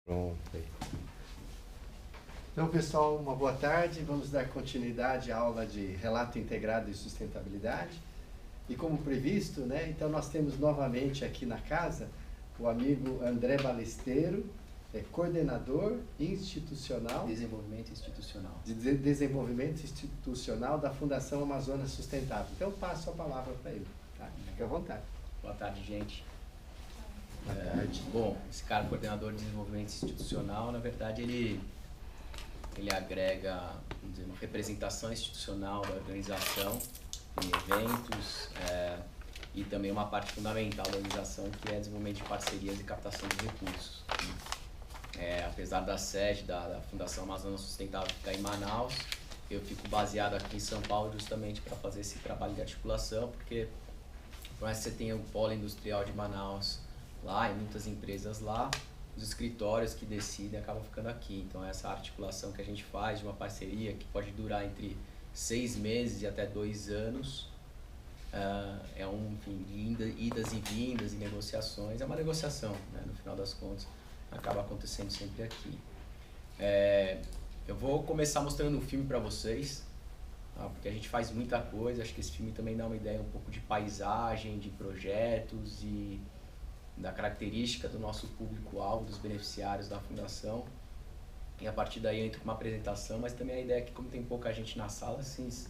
Pronto aí. Então, pessoal, uma boa tarde. Vamos dar continuidade à aula de Relato Integrado e Sustentabilidade. E como previsto, né, então nós temos novamente aqui na casa o amigo André Balesteiro, coordenador institucional... Desenvolvimento institucional. De desenvolvimento institucional da Fundação Amazonas Sustentável. Então, eu passo a palavra para ele. Tá? Fique à vontade. Boa tarde, gente. Boa tarde. Bom, esse cara, coordenador de desenvolvimento institucional, na verdade, ele agrega, vamos dizer, uma representação institucional da organização em eventos e também uma parte fundamental da organização, que é desenvolvimento de parcerias e captação de recursos. Apesar da sede da Fundação Amazonas Sustentável ficar em Manaus, eu fico baseado aqui em São Paulo justamente para fazer esse trabalho de articulação, porque por mais que você tenha o polo industrial de Manaus lá e muitas empresas lá, os escritórios que decidem acabam ficando aqui. Então essa articulação que a gente faz de uma parceria que pode durar entre 6 meses e até 2 anos, enfim, idas e vindas e negociações, é uma negociação, né? No final das contas acaba acontecendo sempre aqui. Eu vou começar mostrando um filme para vocês, porque a gente faz muita coisa. Acho que esse filme também dá uma ideia um pouco de paisagem, de projetos e da característica do nosso público-alvo, dos beneficiários da Fundação. E a partir daí eu entro com uma apresentação, mas também a ideia é que, como tem pouca gente na sala, se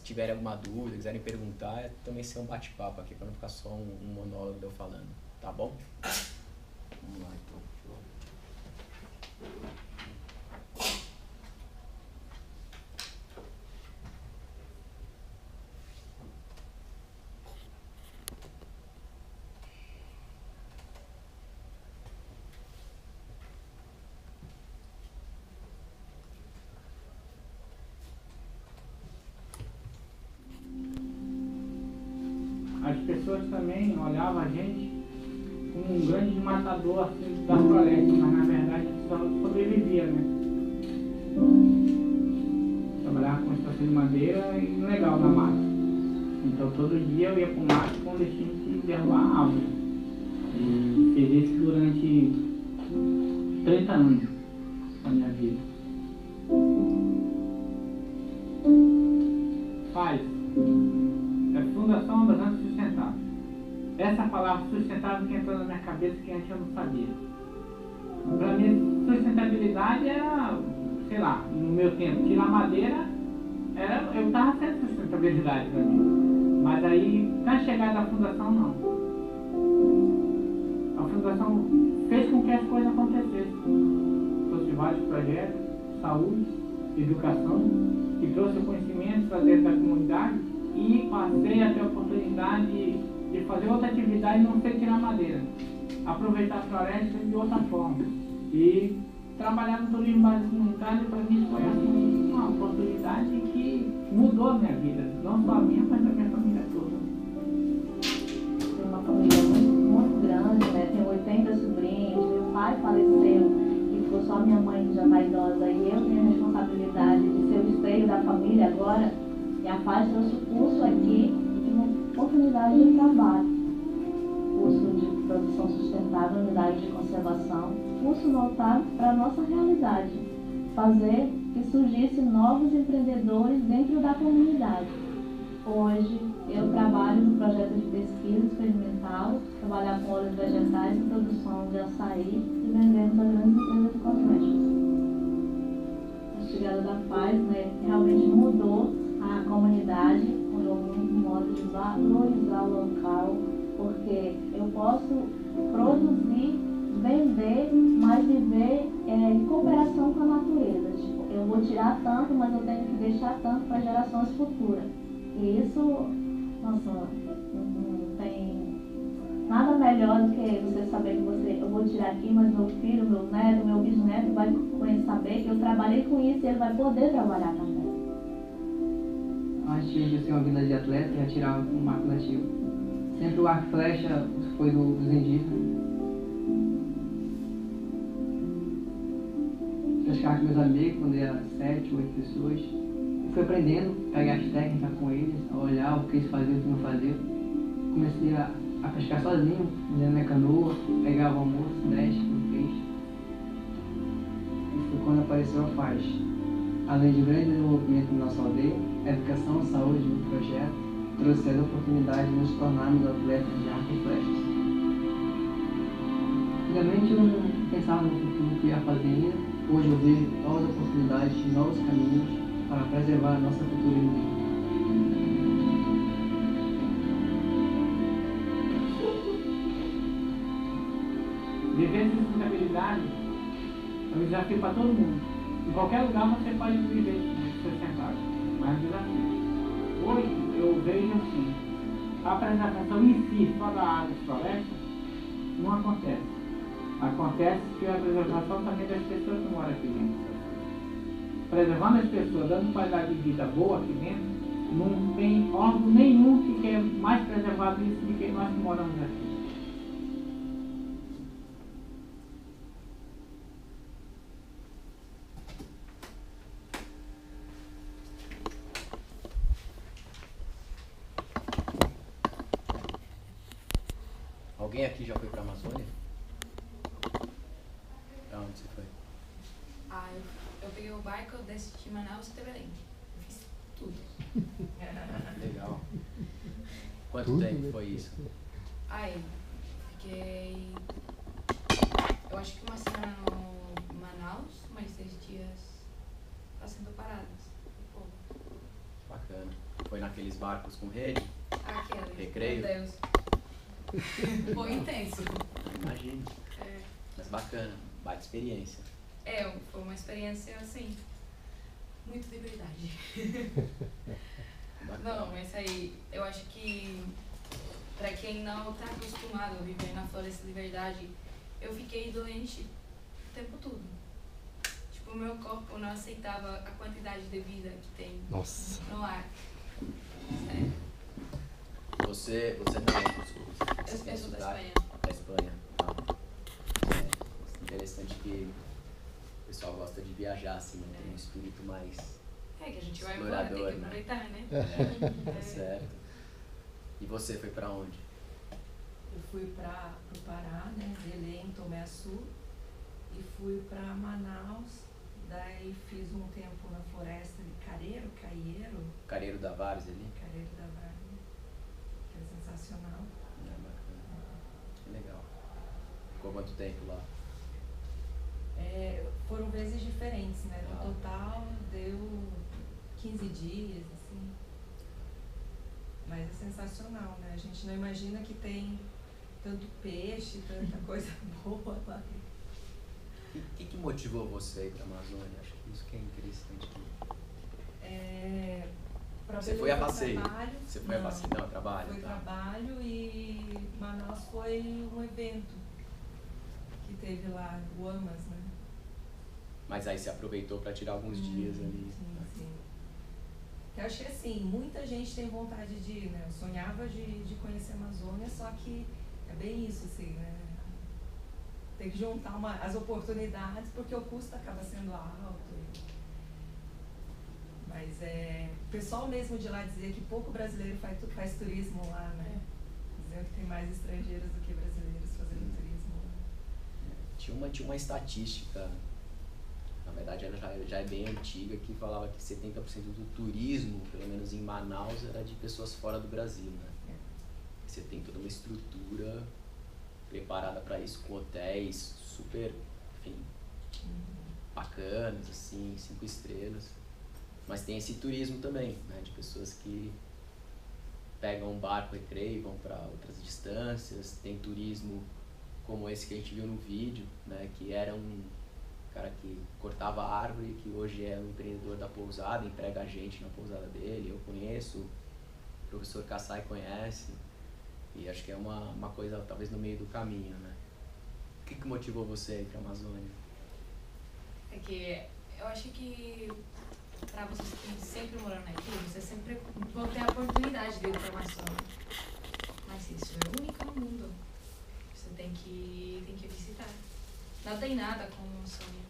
tiverem alguma dúvida, quiserem perguntar, também ser um bate-papo aqui, para não ficar só um monólogo de eu falando, tá bom? Vamos lá, então. As pessoas também olhavam a gente como um grande matador assim, da floresta, mas na verdade só sobrevivia, né? Trabalhava com estação de madeira e legal na mata. Então todo dia eu ia para o mato com o destino de derrubar a árvore. E fiz isso durante 30 anos da minha vida. Faz. Fundação Amazonas Sustentável. Essa palavra sustentável que entrou na minha cabeça que antes eu não sabia. Para mim, sustentabilidade era, sei lá, no meu tempo, tirar madeira, eu estava sendo sustentabilidade para mim. Mas aí, na chegada da Fundação, não. A Fundação fez com que as coisas acontecessem. Trouxe vários projetos, saúde, educação, e trouxe o conhecimento para dentro da comunidade. E passei a ter a oportunidade de fazer outra atividade e não ser tirar madeira. Aproveitar a floresta de outra forma. E trabalhar no turismo básico comunitário para mim foi assim, uma oportunidade que mudou a minha vida. Não só a minha, mas a minha família toda. Tenho uma família muito grande, né? Tenho 80 sobrinhos, meu pai faleceu e ficou só minha mãe que já está idosa. E eu tenho a responsabilidade de ser o esteio da família agora. E a FAS trouxe o curso aqui de uma oportunidade de trabalho. Curso de produção sustentável, unidade de conservação. Curso voltado para a nossa realidade. Fazer que surgissem novos empreendedores dentro da comunidade. Hoje eu trabalho no projeto de pesquisa experimental, trabalhar com óleos vegetais e produção de açaí e vendemos a grandes empresas de cosméticos. A chegada da FAS, né, realmente mudou a comunidade, mudou um modo de valorizar o local, porque eu posso produzir, vender, mas viver em cooperação com a natureza. Tipo, eu vou tirar tanto, mas eu tenho que deixar tanto para gerações futuras. E isso, nossa, não tem nada melhor do que você saber que eu vou tirar aqui, mas meu filho, meu neto, meu bisneto vai saber que eu trabalhei com isso e ele vai poder trabalhar também. Antes de ser uma vida de atleta, eu atirava com um arco nativo. Sempre o arco e flecha foi dos indígenas. Pescava com meus amigos quando era 7, 8 pessoas. Eu fui aprendendo, pegar as técnicas com eles, a olhar o que eles faziam e o que não faziam. Comecei a pescar sozinho, dentro da minha canoa, pegava o almoço, 10 com peixe. fortaleceu a FAZ. Além de grande desenvolvimento em nossa aldeia, a educação e saúde no projeto trouxe a oportunidade de nos tornarmos atletas de arco e flechas. Antigamente eu não pensava no futuro que ia fazer ainda. Hoje eu vejo novas oportunidades e novos caminhos para preservar a nossa cultura indígena. Viver sustentabilidade é um desafio para todo mundo. Em qualquer lugar você pode viver sustentado, mas é um desafio. Hoje eu vejo assim, a preservação em si, só da água e floresta, não acontece. Acontece que a preservação também das pessoas que moram aqui dentro. Preservando as pessoas, dando qualidade de vida boa aqui dentro, não tem órgão nenhum que quer mais preservado isso do que nós que moramos aqui. Alguém aqui já foi para a Amazônia? Pra onde você foi? Eu peguei o barco, eu desci de Manaus até Belém. Eu fiz tudo. Legal. Quanto tempo foi isso? Fiquei, eu acho que uma semana no Manaus, mais 6 dias passando paradas. Bacana. Foi naqueles barcos com rede? Aquele. Recreio? Meu Deus. Foi intenso. Imagino. Mas bacana, baita experiência. Foi uma experiência assim, muito de verdade. Não, mas aí, eu acho que pra quem não está acostumado a viver na floresta de verdade, eu fiquei doente o tempo todo. Tipo, o meu corpo não aceitava a quantidade de vida que tem no ar. Sério. Você não, desculpa. Eu sou da Espanha. Da Espanha. Interessante que o pessoal gosta de viajar, assim, né? Tem um espírito mais que a gente vai embora, tem que aproveitar, né? Certo. E você foi pra onde? Eu fui para o Pará, né? Belém, Tomé Açu, e fui para Manaus. Daí fiz um tempo na floresta de Caieiro. Careiro da Várzea ali? Caieiro da Várzea, que é sensacional. Bacana. Que legal. Ficou quanto tempo lá? Foram vezes diferentes, né? No total deu 15 dias, assim. Mas é sensacional, né? A gente não imagina que tem tanto peixe, tanta coisa boa lá. O que motivou você a ir para a Amazônia? Acho que isso que é interessante. Você foi a passeio? Você foi a passeio? Não, a trabalho. Foi trabalho e Manaus foi um evento que teve lá, o AMAS, né? Mas aí você aproveitou para tirar alguns dias ali. Sim. Eu acho que assim, muita gente tem vontade de ir, né? Eu sonhava de conhecer a Amazônia, só que é bem isso, assim, né? Tem que juntar as oportunidades, porque o custo acaba sendo alto. Mas o pessoal mesmo de lá dizia que pouco brasileiro faz turismo lá, né? Dizendo que tem mais estrangeiros do que brasileiros fazendo turismo lá. Tinha uma estatística, na verdade ela já é bem antiga, que falava que 70% do turismo, pelo menos em Manaus, era de pessoas fora do Brasil, né? Você tem toda uma estrutura preparada para isso, com hotéis super, enfim, bacanas, assim, 5 estrelas. Mas tem esse turismo também, né, de pessoas que pegam um barco recreio e vão para outras distâncias. Tem turismo como esse que a gente viu no vídeo, né, que era um cara que cortava árvore, que hoje é um empreendedor da pousada, emprega a gente na pousada dele. Eu conheço, o professor Kassai conhece, e acho que é uma coisa talvez no meio do caminho, né? O que motivou você a ir para a Amazônia? É que eu acho que para vocês que sempre morando aqui, vocês sempre vão ter a oportunidade de ir para a Amazônia. Mas isso é único no mundo. Você tem que visitar. Não tem nada como um sonho.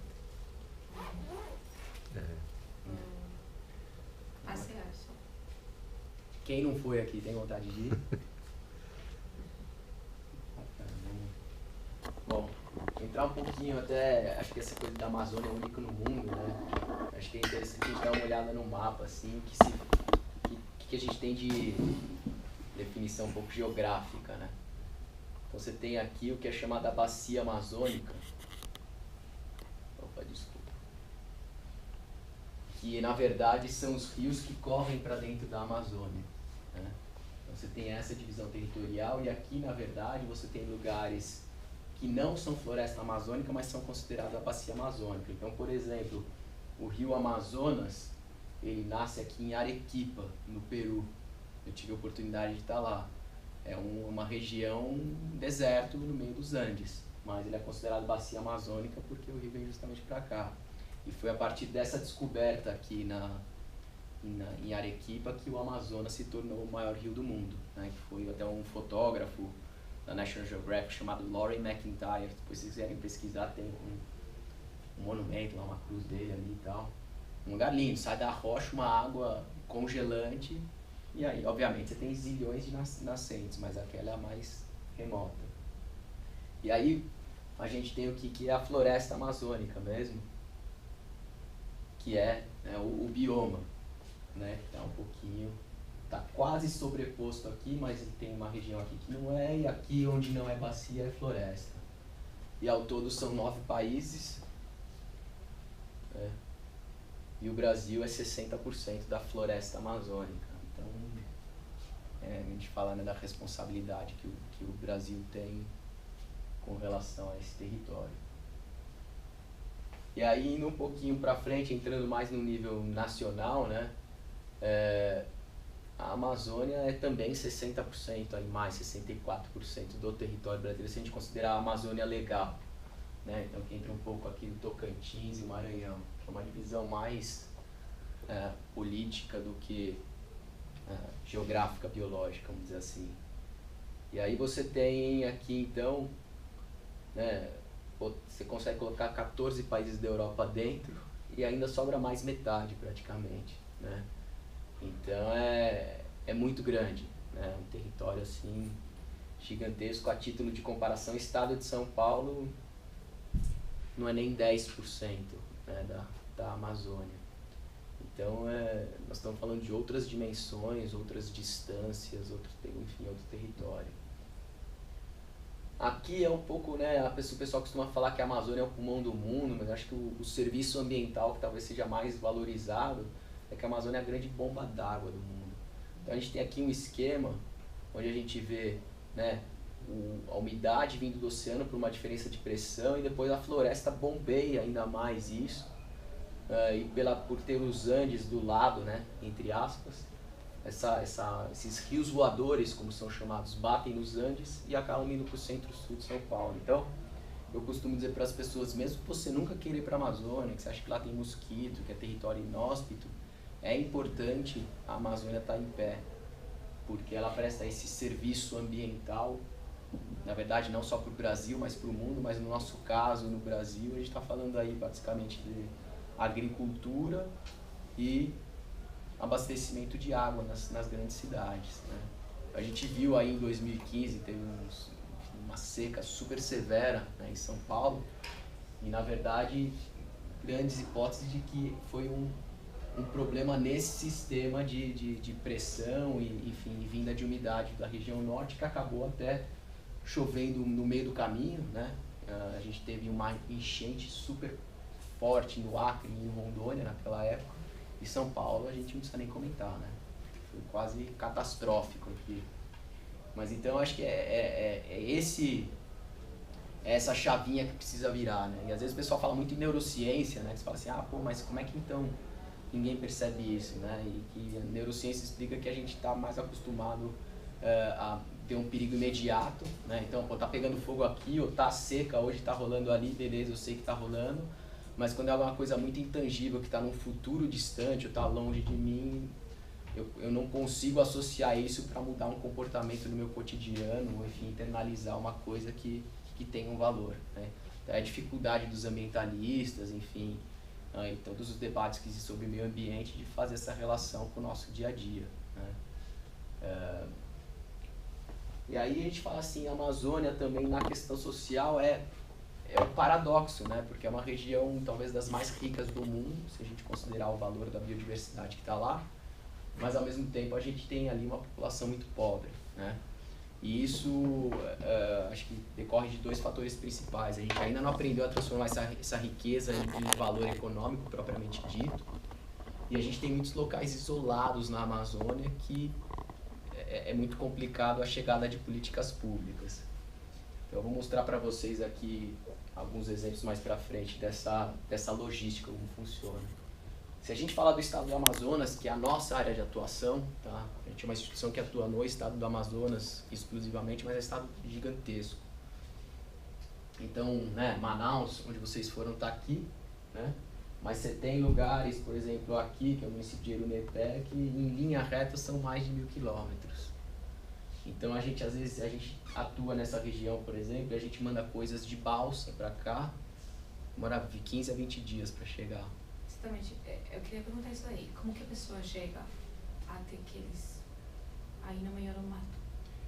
Passear só. Quem não foi aqui tem vontade de ir? Bom, entrar um pouquinho até, acho que essa coisa da Amazônia é única no mundo, né? Acho que é interessante a gente dar uma olhada no mapa, assim, que a gente tem de definição um pouco geográfica, né? Então você tem aqui o que é chamada Bacia Amazônica. Opa, desculpa. Que na verdade são os rios que correm para dentro da Amazônia, né? Então você tem essa divisão territorial e aqui na verdade você tem lugares que não são floresta amazônica, mas são considerados a bacia amazônica. Então, por exemplo, o rio Amazonas, ele nasce aqui em Arequipa, no Peru. Eu tive a oportunidade de estar lá. É uma região deserto no meio dos Andes, mas ele é considerado bacia amazônica porque o rio vem justamente para cá. E foi a partir dessa descoberta aqui em Arequipa que o Amazonas se tornou o maior rio do mundo, né? Que foi até um fotógrafo da National Geographic chamado Laurie McIntyre. Depois se vocês quiserem pesquisar, tem um monumento lá, uma cruz dele ali e tal. Um lugar lindo, sai da rocha uma água congelante e aí obviamente você tem zilhões de nascentes, mas aquela é a mais remota. E aí a gente tem o que é a floresta amazônica mesmo, que é, né, o bioma, né? Tá um pouquinho, tá quase sobreposto aqui, mas tem uma região aqui que não é, e aqui onde não é bacia é floresta. E ao todo são 9 países, né? E o Brasil é 60% da floresta amazônica. Então, a gente fala, né, da responsabilidade que o Brasil tem com relação a esse território. E aí, indo um pouquinho para frente, entrando mais no nível nacional, né, a Amazônia é também 60%, aí mais 64% do território brasileiro, se a gente considerar a Amazônia legal, né? Então, que entra um pouco aqui no Tocantins e Maranhão, que é uma divisão mais política do que geográfica, biológica, vamos dizer assim. E aí você tem aqui, então, né, você consegue colocar 14 países da Europa dentro e ainda sobra mais metade, praticamente, né? Então é muito grande, né? Um território assim gigantesco. A título de comparação, o estado de São Paulo não é nem 10%, né, da Amazônia. Então nós estamos falando de outras dimensões, outras distâncias, outro território. Aqui é um pouco, né, o pessoal costuma falar que a Amazônia é o pulmão do mundo, mas acho que o serviço ambiental que talvez seja mais valorizado é que a Amazônia é a grande bomba d'água do mundo. Então a gente tem aqui um esquema onde a gente vê, né, a umidade vindo do oceano por uma diferença de pressão e depois a floresta bombeia ainda mais isso, e por ter os Andes do lado, né, entre aspas, esses rios voadores, como são chamados, batem nos Andes e acabam indo para o centro-sul de São Paulo. Então, eu costumo dizer para as pessoas, mesmo que você nunca queira ir para a Amazônia, que você acha que lá tem mosquito, que é território inóspito, é importante a Amazônia estar em pé, porque ela presta esse serviço ambiental, na verdade não só para o Brasil, mas para o mundo, mas no nosso caso, no Brasil, a gente está falando aí basicamente de agricultura e abastecimento de água nas grandes cidades, né? A gente viu aí em 2015, teve uma seca super severa, né, em São Paulo, e na verdade grandes hipóteses de que foi um problema nesse sistema de pressão e, enfim, vinda de umidade da região norte, que acabou até chovendo no meio do caminho, né? A gente teve uma enchente super forte no Acre e em Rondônia naquela época, e São Paulo a gente não precisa nem comentar, né? Foi quase catastrófico aqui. Mas então acho que essa chavinha que precisa virar, né? E às vezes o pessoal fala muito em neurociência, né? Você fala assim, mas como é que então ninguém percebe isso, né? E que a neurociência explica que a gente está mais acostumado a ter um perigo imediato, né? Então, tá pegando fogo aqui, ou tá seca, hoje tá rolando ali, beleza, eu sei que tá rolando, mas quando é alguma coisa muito intangível, que tá num futuro distante, ou tá longe de mim, eu não consigo associar isso para mudar um comportamento no meu cotidiano, ou enfim, internalizar uma coisa que tem um valor, né? Então, é a dificuldade dos ambientalistas, enfim, e todos os debates que existem sobre o meio ambiente, de fazer essa relação com o nosso dia a dia, né? E aí a gente fala assim, a Amazônia também na questão social é é um paradoxo, né? Porque é uma região talvez das mais ricas do mundo, se a gente considerar o valor da biodiversidade que está lá, mas ao mesmo tempo a gente tem ali uma população muito pobre, né? E isso acho que decorre de dois fatores principais. A gente ainda não aprendeu a transformar essa riqueza em valor econômico propriamente dito, e a gente tem muitos locais isolados na Amazônia que é muito complicado a chegada de políticas públicas. Então eu vou mostrar para vocês aqui alguns exemplos mais para frente dessa logística, como funciona. Se a gente falar do estado do Amazonas, que é a nossa área de atuação, tá? A gente é uma instituição que atua no estado do Amazonas exclusivamente, mas é um estado gigantesco. Então, né, Manaus, onde vocês foram, está aqui, né? Mas você tem lugares, por exemplo, aqui, que é o município de Erunepé, que em linha reta são mais de 1000 quilômetros. Então, às vezes, a gente atua nessa região, por exemplo, e a gente manda coisas de balsa para cá, demora 15 a 20 dias para chegar. Exatamente. Eu queria perguntar isso aí. Como que a pessoa chega até aqueles... aí no meio do mato?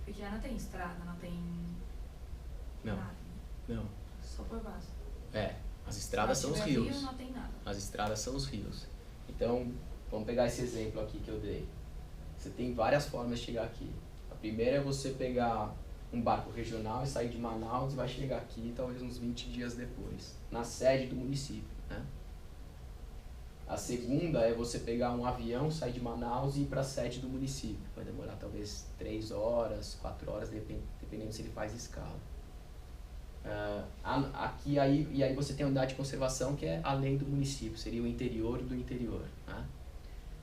Porque lá não tem estrada, não tem Não. nada. Não. Só por base. As estradas são os Se rios. rio, não tem nada. As estradas são os rios. Então, vamos pegar esse exemplo aqui que eu dei. Você tem várias formas de chegar aqui. A primeira é você pegar um barco regional e sair de Manaus e vai chegar aqui talvez uns 20 dias depois, na sede do município, né? A segunda é você pegar um avião, sair de Manaus e ir para a sede do município. Vai demorar talvez 3 horas, 4 horas, dependendo se ele faz escala. E aí você tem a unidade de conservação que é além do município, seria o interior do interior, né?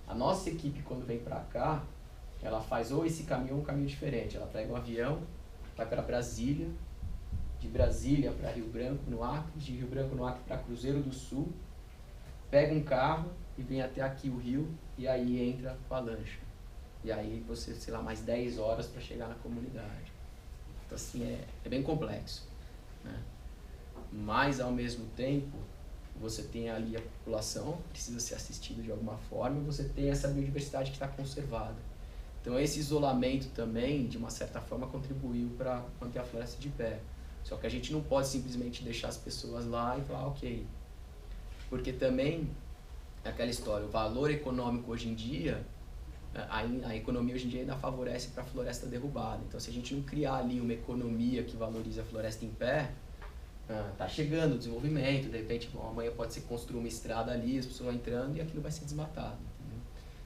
A nossa equipe, quando vem para cá, ela faz ou esse caminho ou um caminho diferente. Ela pega um avião, vai para Brasília, de Brasília para Rio Branco, no Acre, de Rio Branco, no Acre, para Cruzeiro do Sul, pega um carro e vem até aqui o rio, e aí entra com a lancha. E aí você, sei lá, mais 10 horas para chegar na comunidade. Então, assim, é bem complexo, né? Mas, ao mesmo tempo, você tem ali a população, precisa ser assistida de alguma forma, e você tem essa biodiversidade que está conservada. Então, esse isolamento também, de uma certa forma, contribuiu para manter a floresta de pé. Só que a gente não pode simplesmente deixar as pessoas lá e falar, ok. Porque também, é aquela história, o valor econômico hoje em dia, a economia hoje em dia ainda favorece para a floresta derrubada. Então, se a gente não criar ali uma economia que valorize a floresta em pé, tá chegando o desenvolvimento, de repente, amanhã pode ser construir uma estrada ali, as pessoas vão entrando e aquilo vai ser desmatado. Entendeu?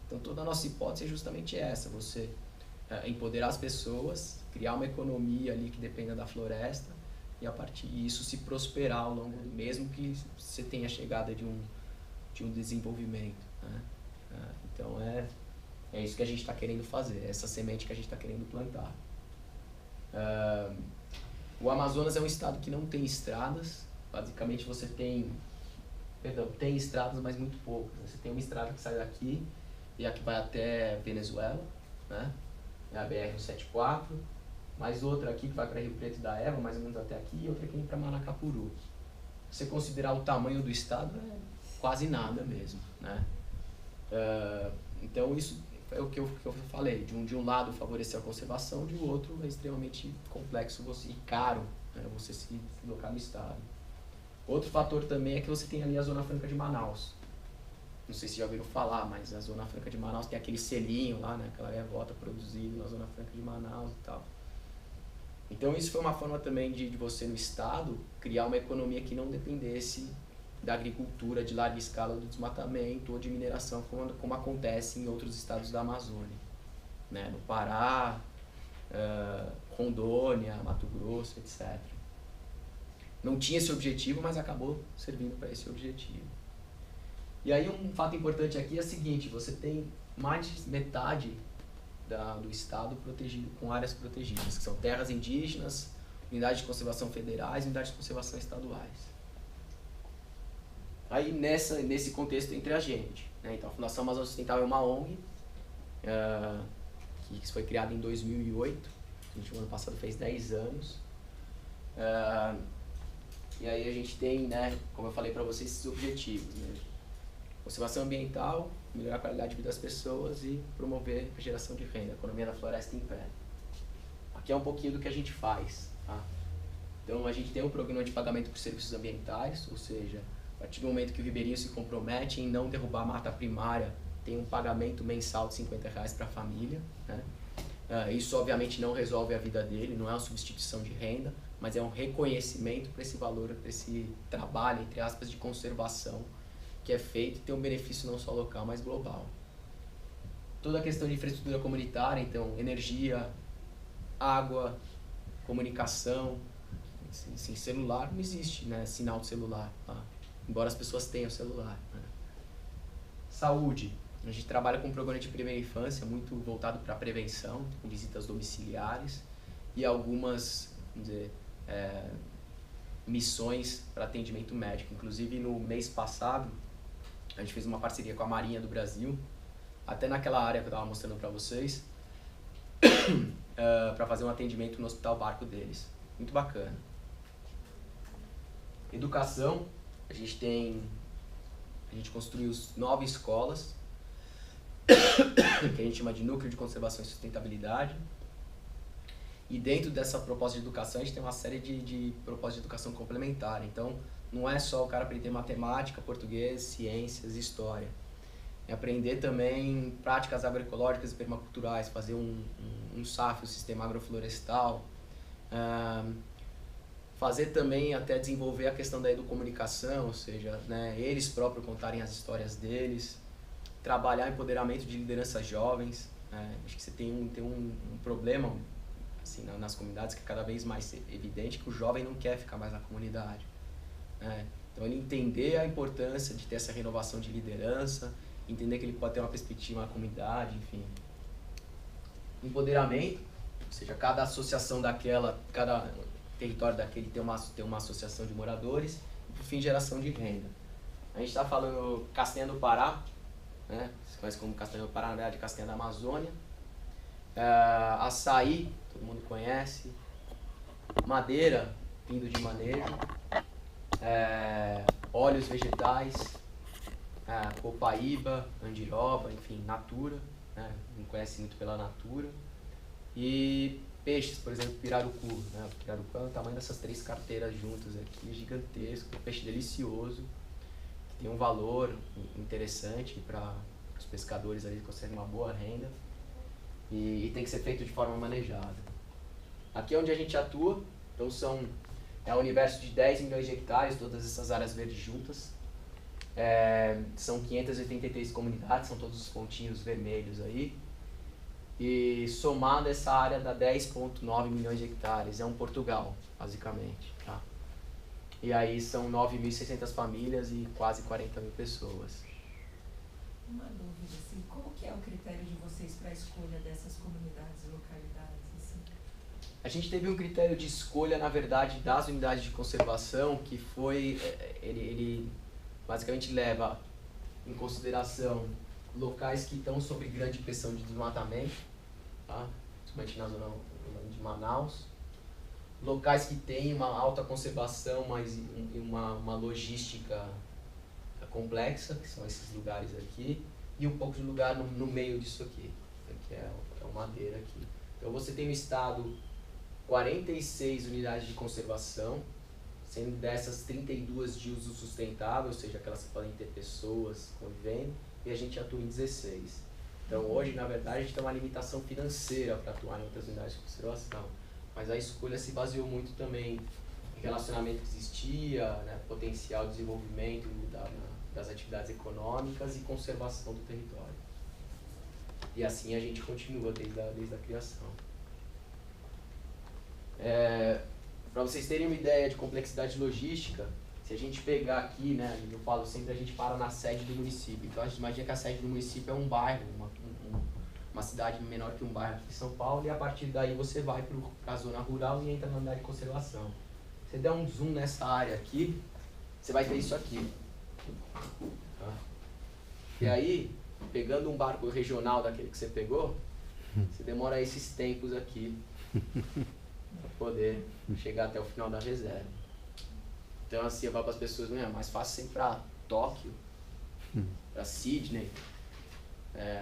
Então, toda a nossa hipótese é justamente essa, você empoderar as pessoas, criar uma economia ali que dependa da floresta, e a partir disso se prosperar ao longo do mesmo que você tenha chegada de um desenvolvimento, né? Então é isso que a gente está querendo fazer, essa semente que a gente está querendo plantar. O Amazonas é um estado que não tem estradas, basicamente você tem estradas, mas muito poucas. Você tem uma estrada que sai daqui e a que vai até Venezuela, né? É a BR-174. Mais outra aqui que vai para Rio Preto da Eva, mais ou menos até aqui, e outra que vem para Manacapuru. Se você considerar o tamanho do estado, é quase nada mesmo, né? Então isso é o que eu falei, de um lado favorecer a conservação, de outro é extremamente complexo e caro, né, você se deslocar no estado. Outro fator também é que você tem ali a Zona Franca de Manaus. Não sei se já ouviram falar, mas a Zona Franca de Manaus tem aquele selinho lá, né, aquela gaivota produzida na Zona Franca de Manaus e tal. Então isso foi uma forma também de você no estado criar uma economia que não dependesse da agricultura de larga escala, do desmatamento ou de mineração, como acontece em outros estados da Amazônia, né? No Pará, Rondônia, Mato Grosso, etc. Não tinha esse objetivo, mas acabou servindo para esse objetivo. E aí um fato importante aqui é o seguinte, você tem mais de metade do estado protegido, com áreas protegidas, que são terras indígenas, unidades de conservação federais e unidades de conservação estaduais. Aí nesse contexto entre a gente, né? Então a Fundação Amazônia Sustentável é uma ONG que foi criada em 2008, a gente no ano passado fez 10 anos. E aí a gente tem, né, como eu falei para vocês, esses objetivos, né? Conservação ambiental, melhorar a qualidade de vida das pessoas e promover a geração de renda, a economia da floresta em pé. Aqui é um pouquinho do que a gente faz, tá? Então a gente tem um programa de pagamento por serviços ambientais, ou seja, a partir do momento que o ribeirinho se compromete em não derrubar a mata primária, tem um pagamento mensal de R$50 para a família, né? Isso obviamente não resolve a vida dele, não é uma substituição de renda, mas é um reconhecimento para esse valor, para esse trabalho, entre aspas, de conservação que é feito e tem um benefício não só local, mas global. Toda a questão de infraestrutura comunitária, então, energia, água, comunicação, assim, celular não existe, né, sinal de celular, tá? Embora as pessoas tenham celular, né? Saúde, a gente trabalha com um programa de primeira infância muito voltado para a prevenção, com visitas domiciliares e algumas, vamos dizer, missões para atendimento médico. Inclusive no mês passado a gente fez uma parceria com a Marinha do Brasil, até naquela área que eu estava mostrando para vocês, para fazer um atendimento no Hospital Barco deles. Muito bacana. Educação, a gente construiu 9 escolas, que a gente chama de Núcleo de Conservação e Sustentabilidade. E dentro dessa proposta de educação, a gente tem uma série de propostas de educação complementar. Então, não é só o cara aprender matemática, português, ciências e história. É aprender também práticas agroecológicas e permaculturais, fazer um SAF, o Sistema Agroflorestal. Fazer também até desenvolver a questão da educomunicação, ou seja, né, eles próprios contarem as histórias deles. Trabalhar empoderamento de lideranças jovens. Acho que você tem um problema assim, nas comunidades que é cada vez mais evidente, que o jovem não quer ficar mais na comunidade. Então ele entender a importância de ter essa renovação de liderança, entender que ele pode ter uma perspectiva na comunidade, enfim. Empoderamento, ou seja, cada associação daquela, cada território daquele tem uma associação de moradores, e por fim geração de renda. A gente está falando Castanha do Pará, né? Você conhece como Castanha do Pará, na verdade Castanha da Amazônia. Açaí, todo mundo conhece. Madeira, vindo de manejo. Óleos vegetais, copaíba, andiroba, enfim, natura, né? Não conhece muito pela natura. E peixes, por exemplo, pirarucu, né? O pirarucu é o tamanho dessas 3 carteiras juntas aqui, gigantesco, um peixe delicioso, que tem um valor interessante para os pescadores ali que conseguem uma boa renda e tem que ser feito de forma manejada. Aqui é onde a gente atua, então é um universo de 10 milhões de hectares, todas essas áreas verdes juntas. São 583 comunidades, são todos os pontinhos vermelhos aí. E somado essa área dá 10,9 milhões de hectares, é um Portugal, basicamente. Tá? E aí são 9.600 famílias e quase 40 mil pessoas. Uma dúvida, assim, como que é o critério de vocês para a escolha dessas comunidades e localidades? Assim? A gente teve um critério de escolha, na verdade, das unidades de conservação, que foi, ele basicamente leva em consideração locais que estão sob grande pressão de desmatamento, tá? Principalmente na zona de Manaus. Locais que têm uma alta conservação, mas uma logística complexa, que são esses lugares aqui, e um pouco de lugar no meio disso aqui, que é o Madeira aqui. Então você tem no estado 46 unidades de conservação, sendo dessas 32 de uso sustentável, ou seja, aquelas que podem ter pessoas convivendo, e a gente atua em 16. Então hoje, na verdade, a gente tem uma limitação financeira para atuar em outras unidades de conservação, mas a escolha se baseou muito também em relacionamento que existia, né, potencial de desenvolvimento das atividades econômicas e conservação do território. E assim a gente continua desde a criação. Para vocês terem uma ideia de complexidade logística, se a gente pegar aqui, né, eu falo sempre, a gente para na sede do município. Então a gente imagina que a sede do município é um bairro, uma cidade menor que um bairro aqui em São Paulo, e a partir daí você vai para a zona rural e entra na unidade de conservação. Se você der um zoom nessa área aqui, você vai ter isso aqui. Tá? E aí, pegando um barco regional daquele que você pegou, você demora esses tempos aqui para poder chegar até o final da reserva. Então assim, eu falo para as pessoas, não é mais fácil ir para Tóquio, para Sydney,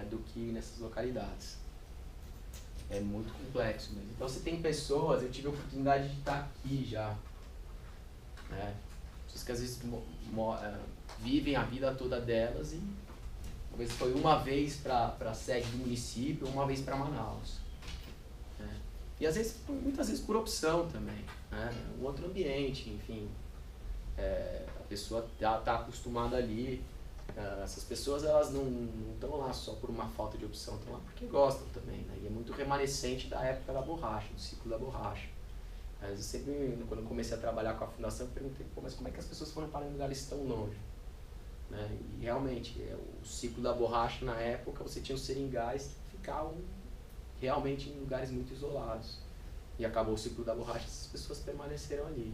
do que nessas localidades. É muito complexo mesmo. Então você tem pessoas, eu tive a oportunidade de estar aqui já, né? Pessoas que às vezes vivem a vida toda delas e talvez foi uma vez para a sede do município, uma vez para Manaus. Né? E às vezes, muitas vezes por opção também, né? Um outro ambiente, enfim. A pessoa tá acostumada ali. Essas pessoas, elas não estão lá só por uma falta de opção, estão lá porque gostam também, né? E é muito remanescente da época da borracha, do ciclo da borracha. Eu sempre, quando eu comecei a trabalhar com a fundação, eu perguntei, mas como é que as pessoas foram parar em lugares tão longe? Né? E realmente, o ciclo da borracha na época, você tinha os seringais que ficavam realmente em lugares muito isolados. E acabou o ciclo da borracha, essas pessoas permaneceram ali.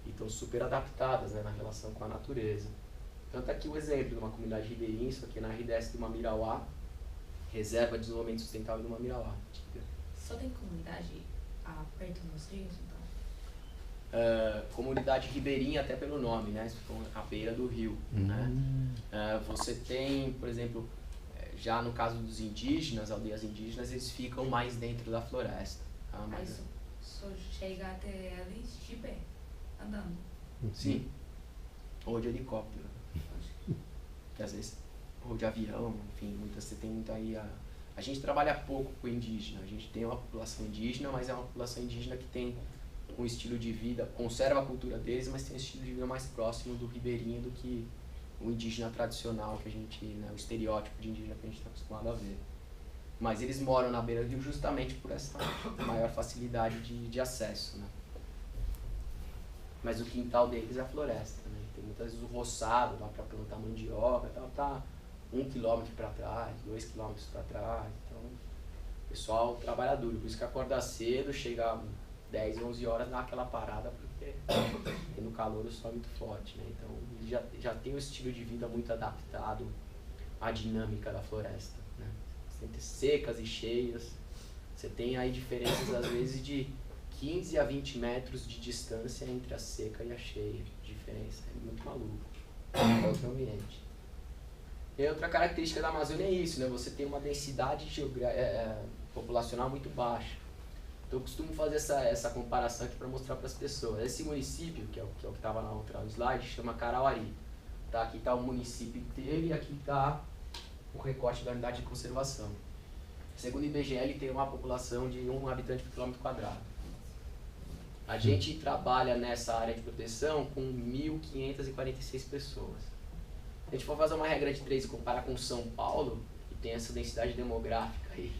E estão super adaptadas, né, na relação com a natureza. Tanto aqui o exemplo de uma comunidade ribeirinha, isso aqui na RDS do Mamirauá, Reserva de Desenvolvimento Sustentável do Mamirauá. Só tem comunidade perto dos rios, então? Comunidade ribeirinha até pelo nome, né? À beira do rio, né? Você tem, por exemplo, já no caso dos indígenas, aldeias indígenas, eles ficam mais dentro da floresta. Tá? Mas só chega até eles de pé, andando? Sim. Ou de helicóptero. Que às vezes, ou de avião, enfim, você tem muito aí a gente trabalha pouco com indígena, a gente tem uma população indígena, mas é uma população indígena que tem um estilo de vida, conserva a cultura deles, mas tem um estilo de vida mais próximo do ribeirinho do que o indígena tradicional que a gente, né, o estereótipo de indígena que a gente está acostumado a ver. Mas eles moram na beira do rio justamente por essa maior facilidade de acesso, né? Mas o quintal deles é a floresta, né? Tem muitas vezes o roçado lá para plantar mandioca e tal, tá 1 quilômetro para trás, 2 quilômetros para trás. Então, o pessoal trabalha duro, por isso que acorda cedo, chega 10, 11 horas, dá aquela parada, porque no calor o sol é muito forte, né? Então, ele já tem um estilo de vida muito adaptado à dinâmica da floresta, né? Você tem secas e cheias, você tem aí diferenças às vezes de 15 a 20 metros de distância entre a seca e a cheia. Diferença, é muito maluco. É outro ambiente. E outra característica da Amazônia é isso, né? Você tem uma densidade populacional muito baixa. Então eu costumo fazer essa comparação aqui para mostrar para as pessoas. Esse município, que é o que estava na outra slide, chama Carauari. Tá? Aqui está o município inteiro e aqui está o recorte da unidade de conservação. Segundo o IBGE, ele tem uma população de 1 habitante por quilômetro quadrado. A gente trabalha nessa área de proteção com 1.546 pessoas. Se a gente for fazer uma regra de 3 e comparar com São Paulo, que tem essa densidade demográfica aí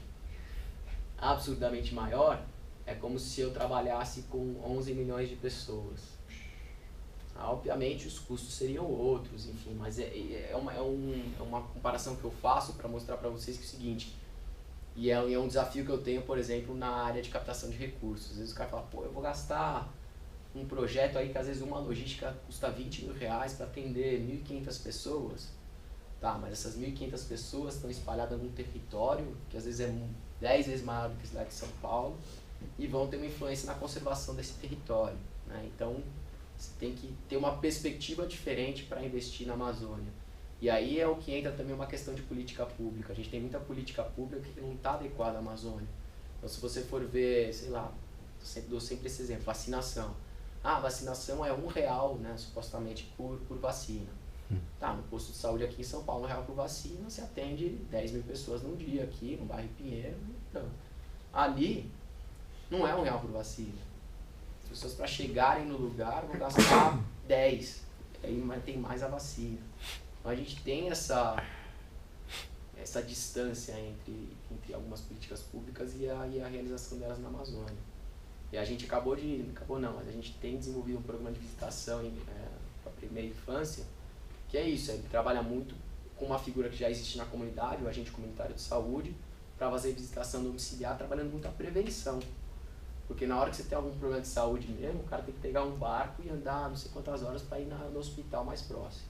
absurdamente maior, é como se eu trabalhasse com 11 milhões de pessoas. Obviamente os custos seriam outros, enfim, mas é uma comparação que eu faço para mostrar para vocês que é o seguinte, e é um desafio que eu tenho, por exemplo, na área de captação de recursos. Às vezes o cara fala, pô, eu vou gastar um projeto aí que às vezes uma logística custa 20 mil reais para atender 1.500 pessoas. Tá, mas essas 1.500 pessoas estão espalhadas num território que às vezes é 10 vezes maior do que a cidade de São Paulo e vão ter uma influência na conservação desse território, né? Então, você tem que ter uma perspectiva diferente para investir na Amazônia. E aí é o que entra também uma questão de política pública. A gente tem muita política pública que não está adequada à Amazônia. Então, se você for ver, sei lá, dou sempre esse exemplo, vacinação. Ah, vacinação é R$1, né, supostamente, por vacina. Tá, no posto de saúde aqui em São Paulo, R$1 por vacina, você atende 10 mil pessoas num dia aqui, no bairro Pinheiro. Então, ali, não é R$1 por vacina. As pessoas, para chegarem no lugar, vão gastar 10. Aí tem mais a vacina. Então, a gente tem essa distância entre algumas políticas públicas e a realização delas na Amazônia. E a gente mas a gente tem desenvolvido um programa de visitação para a primeira infância, que é isso, ele trabalha muito com uma figura que já existe na comunidade, o agente comunitário de saúde, para fazer visitação domiciliar, trabalhando muito a prevenção. Porque na hora que você tem algum problema de saúde mesmo, o cara tem que pegar um barco e andar não sei quantas horas para ir no hospital mais próximo.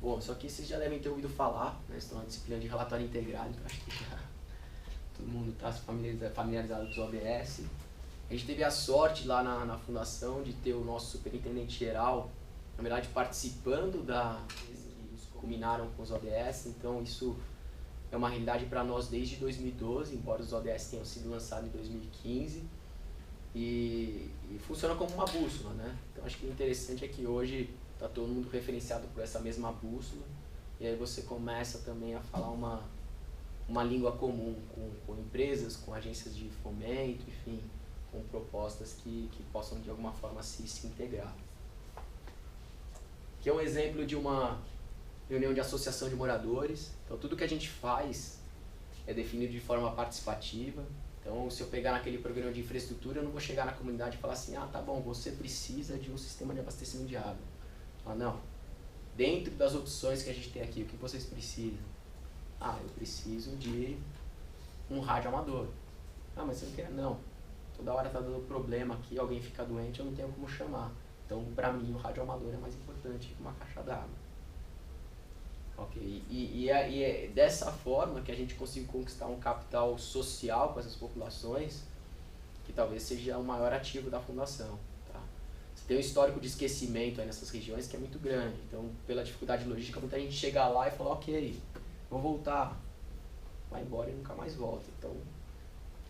Bom, só que vocês já devem ter ouvido falar, né? Estão na disciplina de relatório integrado, então acho que já todo mundo está familiarizado com os ODS. A gente teve a sorte lá na fundação de ter o nosso superintendente geral, na verdade, participando que culminaram com os ODS, então isso é uma realidade para nós desde 2012, embora os ODS tenham sido lançados em 2015. e funciona como uma bússola, né? Então acho que o interessante é que hoje está todo mundo referenciado por essa mesma bússola, e aí você começa também a falar uma língua comum com empresas, com agências de fomento, enfim, com propostas que possam de alguma forma se integrar. Aqui é um exemplo de uma reunião de associação de moradores. Então tudo que a gente faz é definido de forma participativa. Então se eu pegar naquele programa de infraestrutura, eu não vou chegar na comunidade e falar assim, ah, tá bom, você precisa de um sistema de abastecimento de água. Ah, não. Dentro das opções que a gente tem aqui, o que vocês precisam? Ah, eu preciso de um rádio amador. Ah, mas você não quer? Não. Toda hora tá dando problema aqui, alguém fica doente, eu não tenho como chamar. Então, para mim, o rádio amador é mais importante que uma caixa d'água. Ok? E é dessa forma que a gente consegue conquistar um capital social com essas populações, que talvez seja o maior ativo da fundação. Tá? Você tem um histórico de esquecimento aí nessas regiões que é muito grande. Então, pela dificuldade logística, muita gente chega lá e fala, ok, vou voltar. Vai embora e nunca mais volta. Então,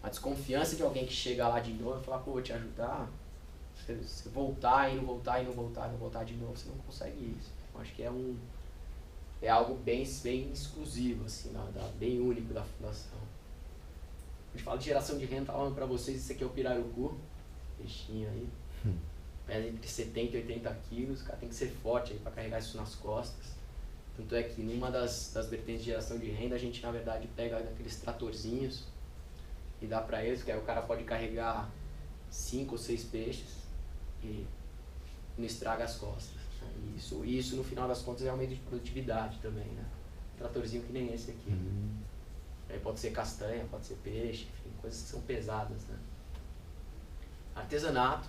a desconfiança de alguém que chega lá de novo e fala, pô, vou te ajudar. Você voltar e não voltar e não voltar e não voltar de novo, você não consegue isso. Eu acho que é algo bem exclusivo, assim, bem único da fundação. A gente fala de geração de renda, falando para vocês, isso aqui é o pirarucu, peixinho aí, pesa entre 70 e 80 quilos, o cara tem que ser forte aí para carregar isso nas costas. Tanto é que numa das vertentes de geração de renda, a gente na verdade pega aqueles tratorzinhos e dá para eles, que aí o cara pode carregar 5 ou 6 peixes e não estraga as costas. Isso no final das contas é aumento de produtividade também, né? Um tratorzinho que nem esse aqui. Aí pode ser castanha, pode ser peixe, enfim, coisas que são pesadas, né? Artesanato.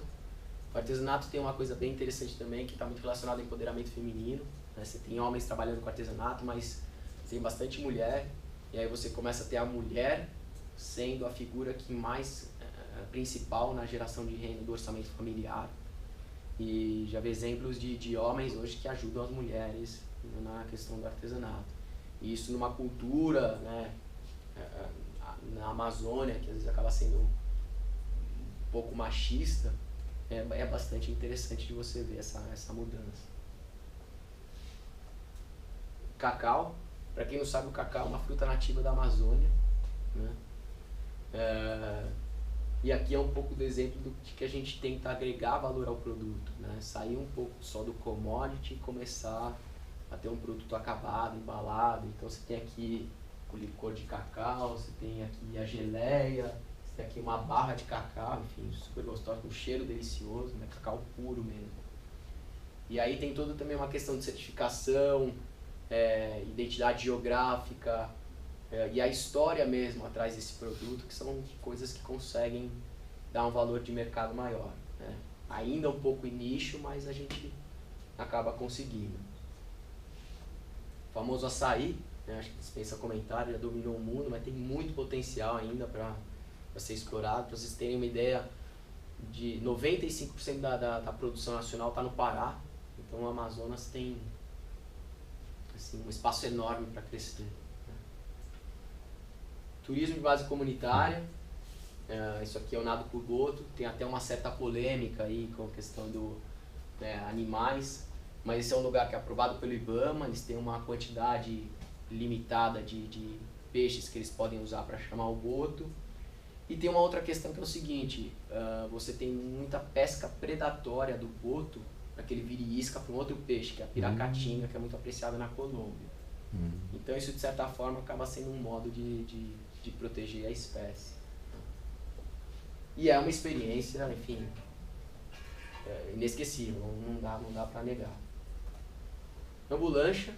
O artesanato tem uma coisa bem interessante também, que está muito relacionado ao empoderamento feminino, né? Você tem homens trabalhando com artesanato, mas tem bastante mulher, e aí você começa a ter a mulher sendo a figura que mais principal na geração de renda do orçamento familiar. E já vi exemplos de homens hoje que ajudam as mulheres na questão do artesanato. E isso numa cultura, né, na Amazônia, que às vezes acaba sendo um pouco machista, é bastante interessante de você ver essa mudança. Cacau. Para quem não sabe, o cacau é uma fruta nativa da Amazônia, né? E aqui é um pouco do exemplo do que a gente tenta agregar valor ao produto, né? Sair um pouco só do commodity e começar a ter um produto acabado, embalado. Então você tem aqui o licor de cacau, você tem aqui a geleia, você tem aqui uma barra de cacau, enfim, super gostosa, com um cheiro delicioso, né? Cacau puro mesmo. E aí tem toda também uma questão de certificação, identidade geográfica, e a história mesmo atrás desse produto, que são coisas que conseguem dar um valor de mercado maior, né? Ainda um pouco em nicho, mas a gente acaba conseguindo. O famoso açaí, né? Acho que dispensa comentário, já dominou o mundo, mas tem muito potencial ainda para ser explorado. Para vocês terem uma ideia, de 95% da produção nacional está no Pará, então o Amazonas tem assim, um espaço enorme para crescer. Turismo de base comunitária, isso aqui é o nado por boto, tem até uma certa polêmica aí com a questão do animais, mas esse é um lugar que é aprovado pelo IBAMA, eles têm uma quantidade limitada de peixes que eles podem usar para chamar o boto. E tem uma outra questão que é o seguinte, você tem muita pesca predatória do boto, para que ele vire isca para um outro peixe, que é a piracatinga, que é muito apreciada na Colômbia. Então isso de certa forma acaba sendo um modo de proteger a espécie. E é uma experiência, enfim, inesquecível, não dá para negar. Ambulancha,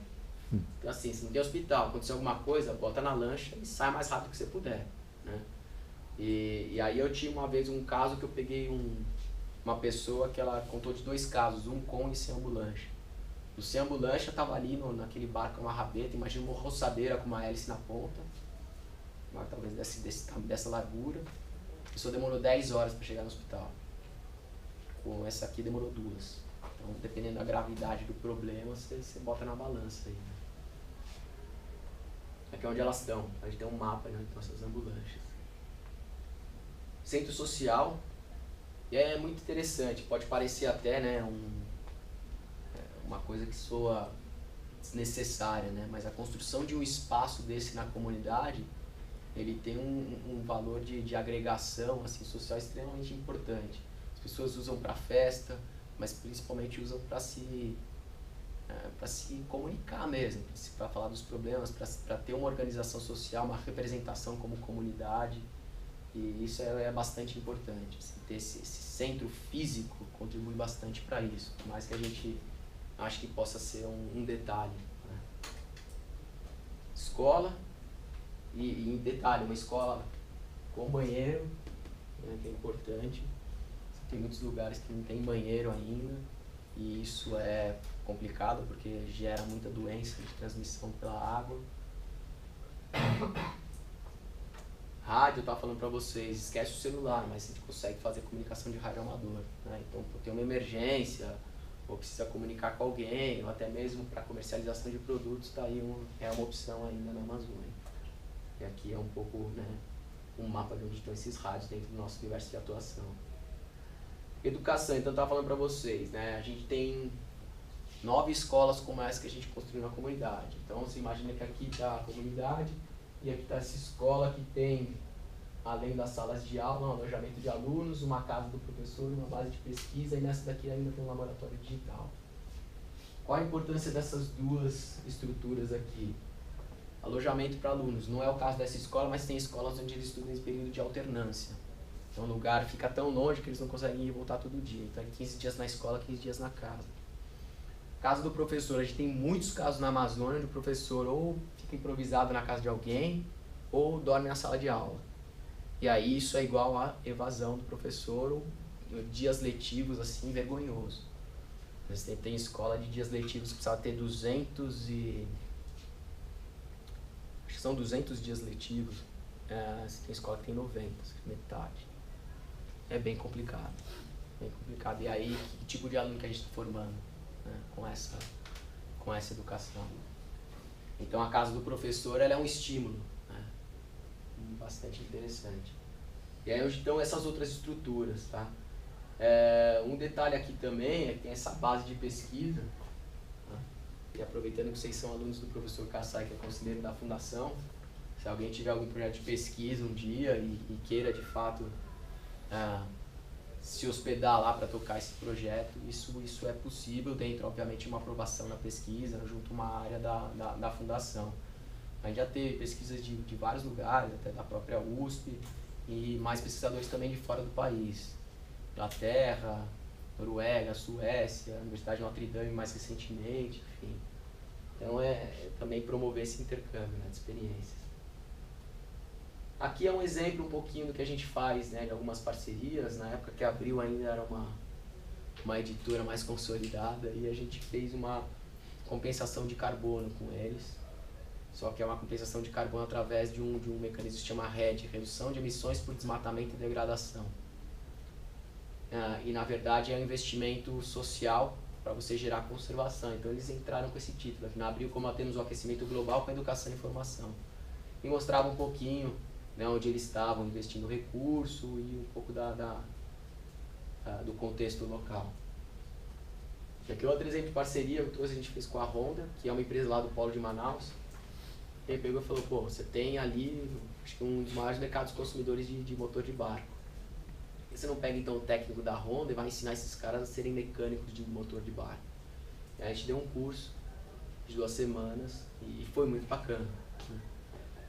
assim, se não tem hospital, aconteceu alguma coisa, bota na lancha e sai mais rápido que você puder, né? E aí eu tinha uma vez um caso que eu peguei uma pessoa que ela contou de 2 casos, um com e sem ambulância. O sem ambulância estava ali naquele barco, uma rabeta, imagina uma roçadeira com uma hélice na ponta, talvez dessa largura. A pessoa demorou 10 horas para chegar no hospital. Com essa aqui demorou 2. Então, dependendo da gravidade do problema, você bota na balança aí, né? Aqui é onde elas estão. A gente tem um mapa, né, onde estão essas ambulâncias. Centro social. E é muito interessante, pode parecer até, né, uma coisa que soa desnecessária, né, mas a construção de um espaço desse na comunidade, ele tem um valor de agregação assim, social extremamente importante. As pessoas usam para festa, mas principalmente usam para se comunicar mesmo, para falar dos problemas, para ter uma organização social, uma representação como comunidade. E isso é bastante importante. Assim, ter esse centro físico contribui bastante para isso, por mais que a gente ache que possa ser um detalhe. Né? Escola, e em detalhe, uma escola com banheiro, né, que é importante. Tem muitos lugares que não tem banheiro ainda, e isso é complicado porque gera muita doença de transmissão pela água. Rádio, eu estava falando para vocês, esquece o celular, mas a gente consegue fazer comunicação de rádio amador. Né? Então, por ter uma emergência, ou precisa comunicar com alguém, ou até mesmo para comercialização de produtos, tá aí é uma opção ainda na Amazônia. E aqui é um pouco, né, um mapa de onde estão esses rádios dentro do nosso universo de atuação. Educação, então eu estava falando para vocês, né, a gente tem 9 escolas como essa que a gente construiu na comunidade. Então você imagina que aqui está a comunidade e aqui está essa escola que tem, além das salas de aula, um alojamento de alunos, uma casa do professor, uma base de pesquisa, e nessa daqui ainda tem um laboratório digital. Qual a importância dessas duas estruturas aqui? Alojamento para alunos, não é o caso dessa escola, mas tem escolas onde eles estudam em período de alternância. Então o lugar fica tão longe que eles não conseguem ir e voltar todo dia. Então é 15 dias na escola, 15 dias na casa. Caso do professor, a gente tem muitos casos na Amazônia onde o professor ou fica improvisado na casa de alguém ou dorme na sala de aula. E aí isso é igual a evasão do professor ou dias letivos assim, vergonhoso. Você tem escola de dias letivos que precisava ter 200 dias letivos. Você tem escola que tem 90, metade. É bem complicado. Bem complicado. E aí, que tipo de aluno que a gente está formando, né, com essa educação? Então, a casa do professor ela é um estímulo, né, bastante interessante. E aí, onde estão essas outras estruturas, tá? Um detalhe aqui também é que tem essa base de pesquisa. Tá? E aproveitando que vocês são alunos do professor Kassai, que é conselheiro da Fundação, se alguém tiver algum projeto de pesquisa um dia e queira, de fato, se hospedar lá para tocar esse projeto, isso é possível dentro, obviamente, de uma aprovação na pesquisa, junto a uma área da Fundação. A gente já teve pesquisas de vários lugares, até da própria USP, e mais pesquisadores também de fora do país. Inglaterra, Noruega, Suécia, Universidade de Notre Dame mais recentemente, enfim. Então também promover esse intercâmbio, né, de experiências. Aqui é um exemplo um pouquinho do que a gente faz, né, de algumas parcerias. Na época que a Abril ainda era uma editora mais consolidada, e a gente fez uma compensação de carbono com eles. Só que é uma compensação de carbono através de um mecanismo que se chama RED, Redução de Emissões por Desmatamento e Degradação. E na verdade é um investimento social para você gerar conservação. Então eles entraram com esse título, aqui na Abril, como temos o aquecimento global com a educação e informação. E mostrava um pouquinho, né, onde eles estavam investindo recurso e um pouco do contexto local. E aqui outro exemplo de parceria que a gente fez com a Honda, que é uma empresa lá do Polo de Manaus. Ele pegou e falou, pô, você tem ali, acho que um dos maiores mercados consumidores de motor de barco. Por que você não pega então o técnico da Honda e vai ensinar esses caras a serem mecânicos de motor de barco? E aí a gente deu um curso de 2 semanas e foi muito bacana.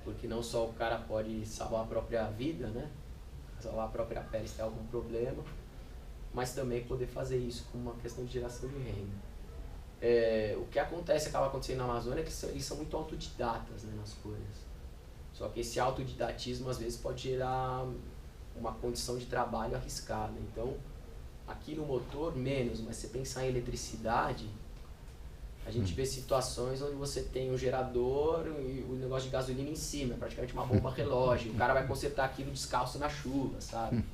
Porque não só o cara pode salvar a própria vida, né? Salvar a própria pele se tem algum problema, mas também poder fazer isso com uma questão de geração de renda. O que acaba acontecendo na Amazônia é que eles são muito autodidatas, né, nas coisas. Só que esse autodidatismo às vezes pode gerar uma condição de trabalho arriscada. Então, aqui no motor, menos, mas se você pensar em eletricidade, a gente vê situações onde você tem um gerador e o negócio de gasolina em cima, praticamente uma bomba relógio. O cara vai consertar aquilo descalço na chuva, sabe?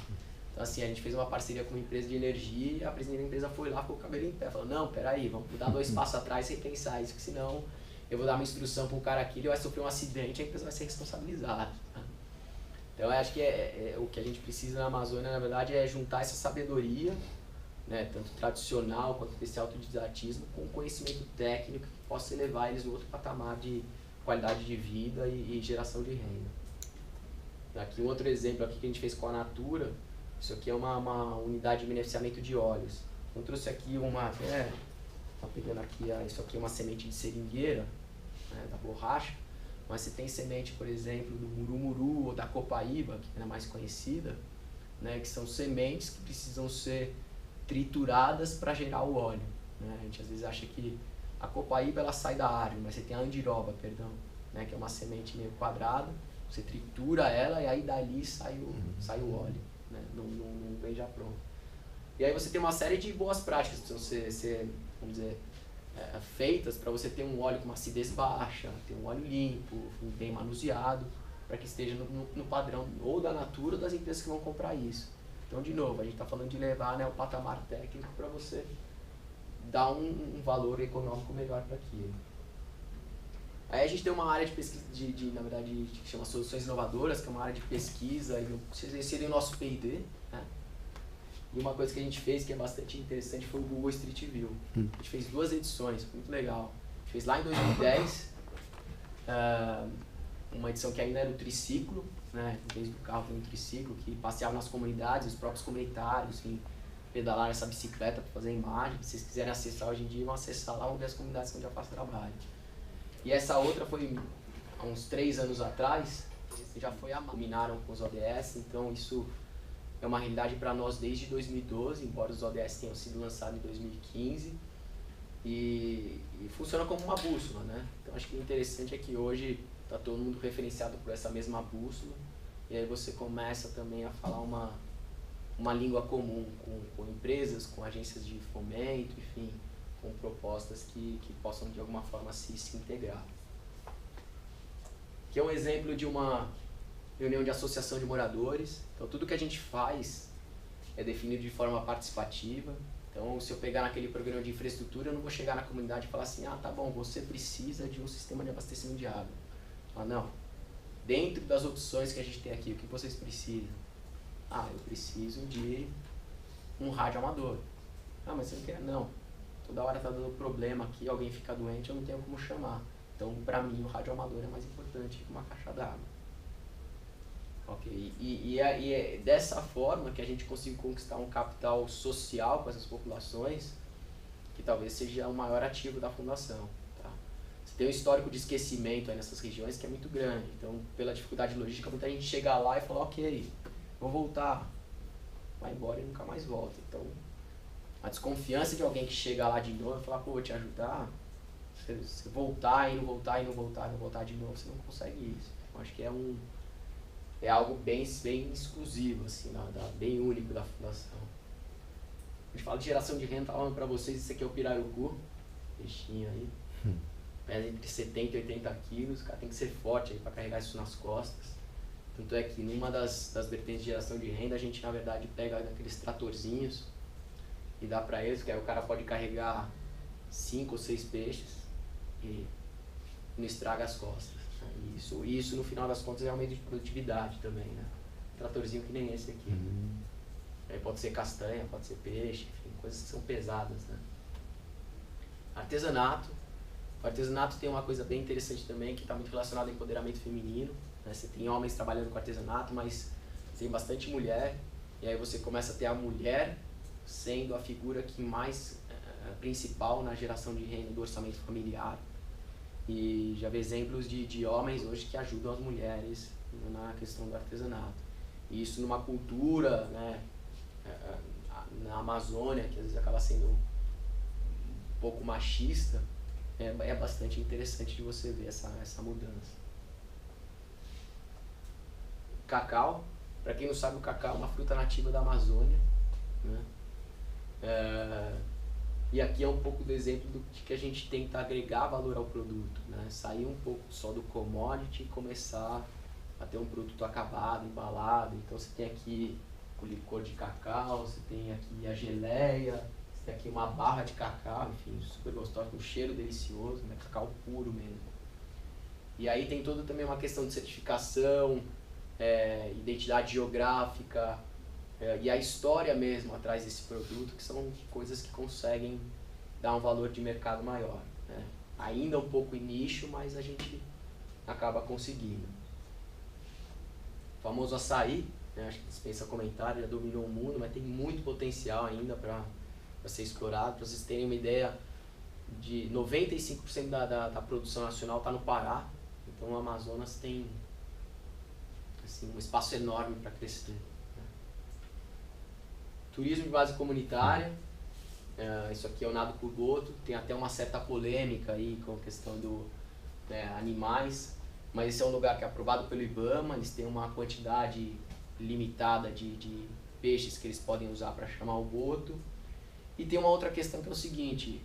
Então assim, a gente fez uma parceria com uma empresa de energia e a presidente da empresa foi lá com o cabelo em pé. Falou, não, peraí, vamos dar 2 passos atrás e repensar isso, que senão eu vou dar uma instrução para um cara aqui, ele vai sofrer um acidente e a empresa vai ser responsabilizada. Então eu acho que o que a gente precisa na Amazônia, na verdade, é juntar essa sabedoria, né, tanto tradicional quanto desse autodidatismo, com conhecimento técnico que possa elevar eles a outro patamar de qualidade de vida e geração de renda. Aqui um outro exemplo aqui que a gente fez com a Natura, isso aqui é uma unidade de beneficiamento de óleos. Eu trouxe aqui tá pegando aqui, isso aqui é uma semente de seringueira, né, da borracha, mas você tem semente, por exemplo, do murumuru ou da copaíba, que é a mais conhecida, né, que são sementes que precisam ser trituradas para gerar o óleo, né? A gente às vezes acha que a copaíba ela sai da árvore, mas você tem a andiroba, né, que é uma semente meio quadrada, você tritura ela e aí dali sai o óleo, né? Não vem já pronto. E aí você tem uma série de boas práticas que precisam ser vamos dizer, feitas para você ter um óleo com uma acidez baixa, ter um óleo limpo, bem manuseado, para que esteja no padrão ou da Natura ou das empresas que vão comprar isso. Então, de novo, a gente está falando de levar, né, o patamar técnico para você dar um valor econômico melhor para aquilo. Aí a gente tem uma área de pesquisa, na verdade, que chama Soluções Inovadoras, que é uma área de pesquisa, e seria o nosso P&D, né? E uma coisa que a gente fez que é bastante interessante foi o Google Street View. A gente fez 2 edições, muito legal. A gente fez lá em 2010, uma edição que ainda era o triciclo, né? Em vez do carro tem um triciclo que passeava nas comunidades, os próprios comunitários, enfim, pedalaram essa bicicleta para fazer imagem. Se vocês quiserem acessar hoje em dia, vão acessar lá, vão ver as comunidades onde já faz trabalho. E essa outra foi há uns 3 anos atrás, já foi combinaram com os ODS, então isso é uma realidade para nós desde 2012, embora os ODS tenham sido lançados em 2015, e funciona como uma bússola, né? Então acho que o interessante é que hoje está todo mundo referenciado por essa mesma bússola, e aí você começa também a falar uma língua comum com empresas, com agências de fomento, enfim, com propostas que possam de alguma forma se integrar. Aqui é um exemplo de uma reunião de associação de moradores. Então tudo que a gente faz é definido de forma participativa. Então se eu pegar naquele programa de infraestrutura, eu não vou chegar na comunidade e falar assim, tá bom, você precisa de um sistema de abastecimento de água. Não, dentro das opções que a gente tem aqui, o que vocês precisam? Eu preciso de um rádio amador. Mas você não quer? Não. Toda hora está dando problema aqui, alguém fica doente, eu não tenho como chamar. Então, para mim, o rádio amador é mais importante que uma caixa d'água. Ok? E é dessa forma que a gente consegue conquistar um capital social com essas populações, que talvez seja o maior ativo da fundação. Tá? Você tem um histórico de esquecimento aí nessas regiões que é muito grande. Então, pela dificuldade logística, muita gente chega lá e fala, ok, vou voltar. Vai embora e nunca mais volta. Então, a desconfiança de alguém que chega lá de novo e fala, vou te ajudar, você voltar e não voltar e não voltar e não voltar de novo, você não consegue isso. Então, acho que é algo bem exclusivo, assim, bem único da fundação. A gente fala de geração de renda, falando para vocês, isso aqui é o pirarucu, peixinho aí, pesa entre 70 e 80 quilos, o cara tem que ser forte aí para carregar isso nas costas. Tanto é que numa das vertentes de geração de renda, a gente na verdade pega aqueles tratorzinhos e dá para eles, que aí o cara pode carregar 5 ou 6 peixes e não estraga as costas. Isso no final das contas é aumento de produtividade também, né? Tratorzinho que nem esse aqui. Aí pode ser castanha, pode ser peixe, enfim, coisas que são pesadas, né? Artesanato. O artesanato tem uma coisa bem interessante também, que está muito relacionado ao empoderamento feminino, né? Você tem homens trabalhando com artesanato, mas tem bastante mulher, e aí você começa a ter a mulher sendo a figura que mais principal na geração de renda do orçamento familiar. E já vi exemplos de homens hoje que ajudam as mulheres na questão do artesanato. E isso numa cultura, né, na Amazônia, que às vezes acaba sendo um pouco machista, é bastante interessante de você ver essa mudança. Cacau. Para quem não sabe, o cacau é uma fruta nativa da Amazônia, né? E aqui é um pouco do exemplo do que a gente tenta agregar valor ao produto, né? Sair um pouco só do commodity e começar a ter um produto acabado, embalado. Então você tem aqui o licor de cacau, você tem aqui a geleia, você tem aqui uma barra de cacau, enfim, super gostosa, com um cheiro delicioso, né? Cacau puro mesmo. E aí tem toda também uma questão de certificação, identidade geográfica e a história mesmo atrás desse produto, que são coisas que conseguem dar um valor de mercado maior, né? Ainda um pouco em nicho, mas a gente acaba conseguindo. O famoso açaí, né? Acho que dispensa comentário, já dominou o mundo, mas tem muito potencial ainda para ser explorado. Para vocês terem uma ideia, de 95% da produção nacional está no Pará, então o Amazonas tem assim, um espaço enorme para crescer, né? Turismo de base comunitária, isso aqui é o Nado Cuboto, tem até uma certa polêmica aí com a questão do animais, mas esse é um lugar que é aprovado pelo IBAMA, eles têm uma quantidade limitada de peixes que eles podem usar para chamar o boto. E tem uma outra questão que é o seguinte,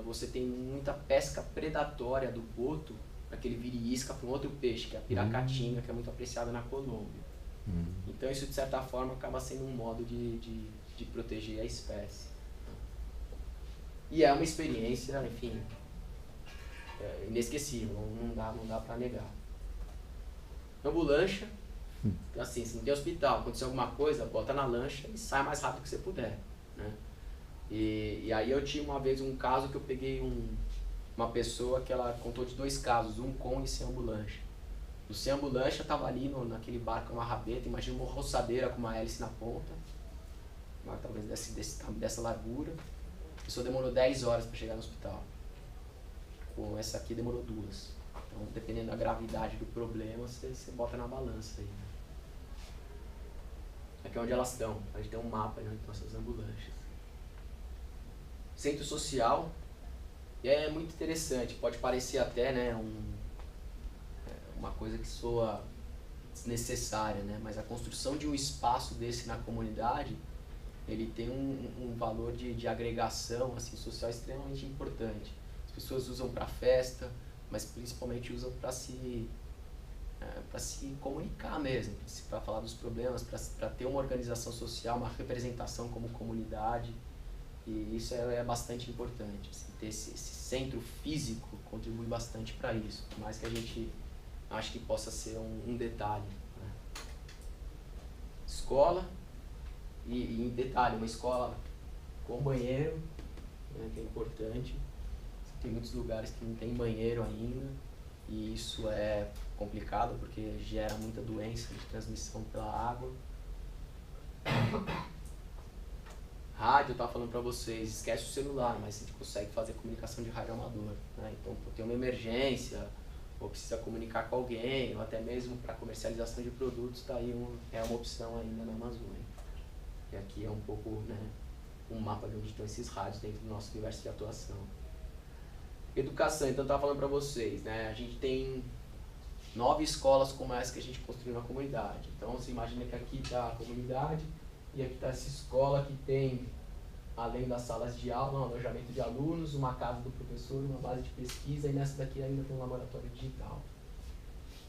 você tem muita pesca predatória do boto, para que ele vire isca para um outro peixe, que é a piracatinga, que é muito apreciada na Colômbia. Então isso de certa forma acaba sendo um modo de proteger a espécie. E é uma experiência, enfim, inesquecível, não dá para negar. Ambulancha, assim, se não tem hospital, aconteceu alguma coisa, bota na lancha e sai mais rápido que você puder, né? E aí eu tinha uma vez um caso que eu peguei uma pessoa que ela contou de 2 casos, um com e sem ambulância. O sem ambulância estava ali naquele barco, uma rabeta, imagina uma roçadeira com uma hélice na ponta, talvez dessa largura. A pessoa demorou 10 horas para chegar no hospital. Com essa aqui demorou 2. Então, dependendo da gravidade do problema, você bota na balança aí, né? Aqui é onde elas estão. A gente tem um mapa de onde estão essas ambulâncias. Centro social, e é muito interessante, pode parecer até, né, uma coisa que soa desnecessária, né, mas a construção de um espaço desse na comunidade, ele tem um valor de agregação assim, social extremamente importante. As pessoas usam para festa, mas principalmente usam para se comunicar mesmo, para falar dos problemas, para ter uma organização social, uma representação como comunidade. E isso é bastante importante, assim, ter esse centro físico contribui bastante para isso, por mais que a gente ache que possa ser um detalhe, né? Escola, e em detalhe, uma escola com banheiro, né, que é importante. Tem muitos lugares que não tem banheiro ainda, e isso é complicado porque gera muita doença de transmissão pela água. Rádio, eu estava falando para vocês, esquece o celular, mas a gente consegue fazer comunicação de rádio amador, né? Então, por ter uma emergência, ou precisa comunicar com alguém, ou até mesmo para comercialização de produtos, tá aí é uma opção ainda na Amazônia. E aqui é um pouco, né, um mapa de onde estão esses rádios dentro do nosso universo de atuação. Educação, então eu estava falando para vocês, né? A gente tem 9 escolas como essa que a gente construiu na comunidade. Então, você imagina que aqui está a comunidade, e aqui está essa escola que tem, além das salas de aula, um alojamento de alunos, uma casa do professor, uma base de pesquisa, e nessa daqui ainda tem um laboratório digital.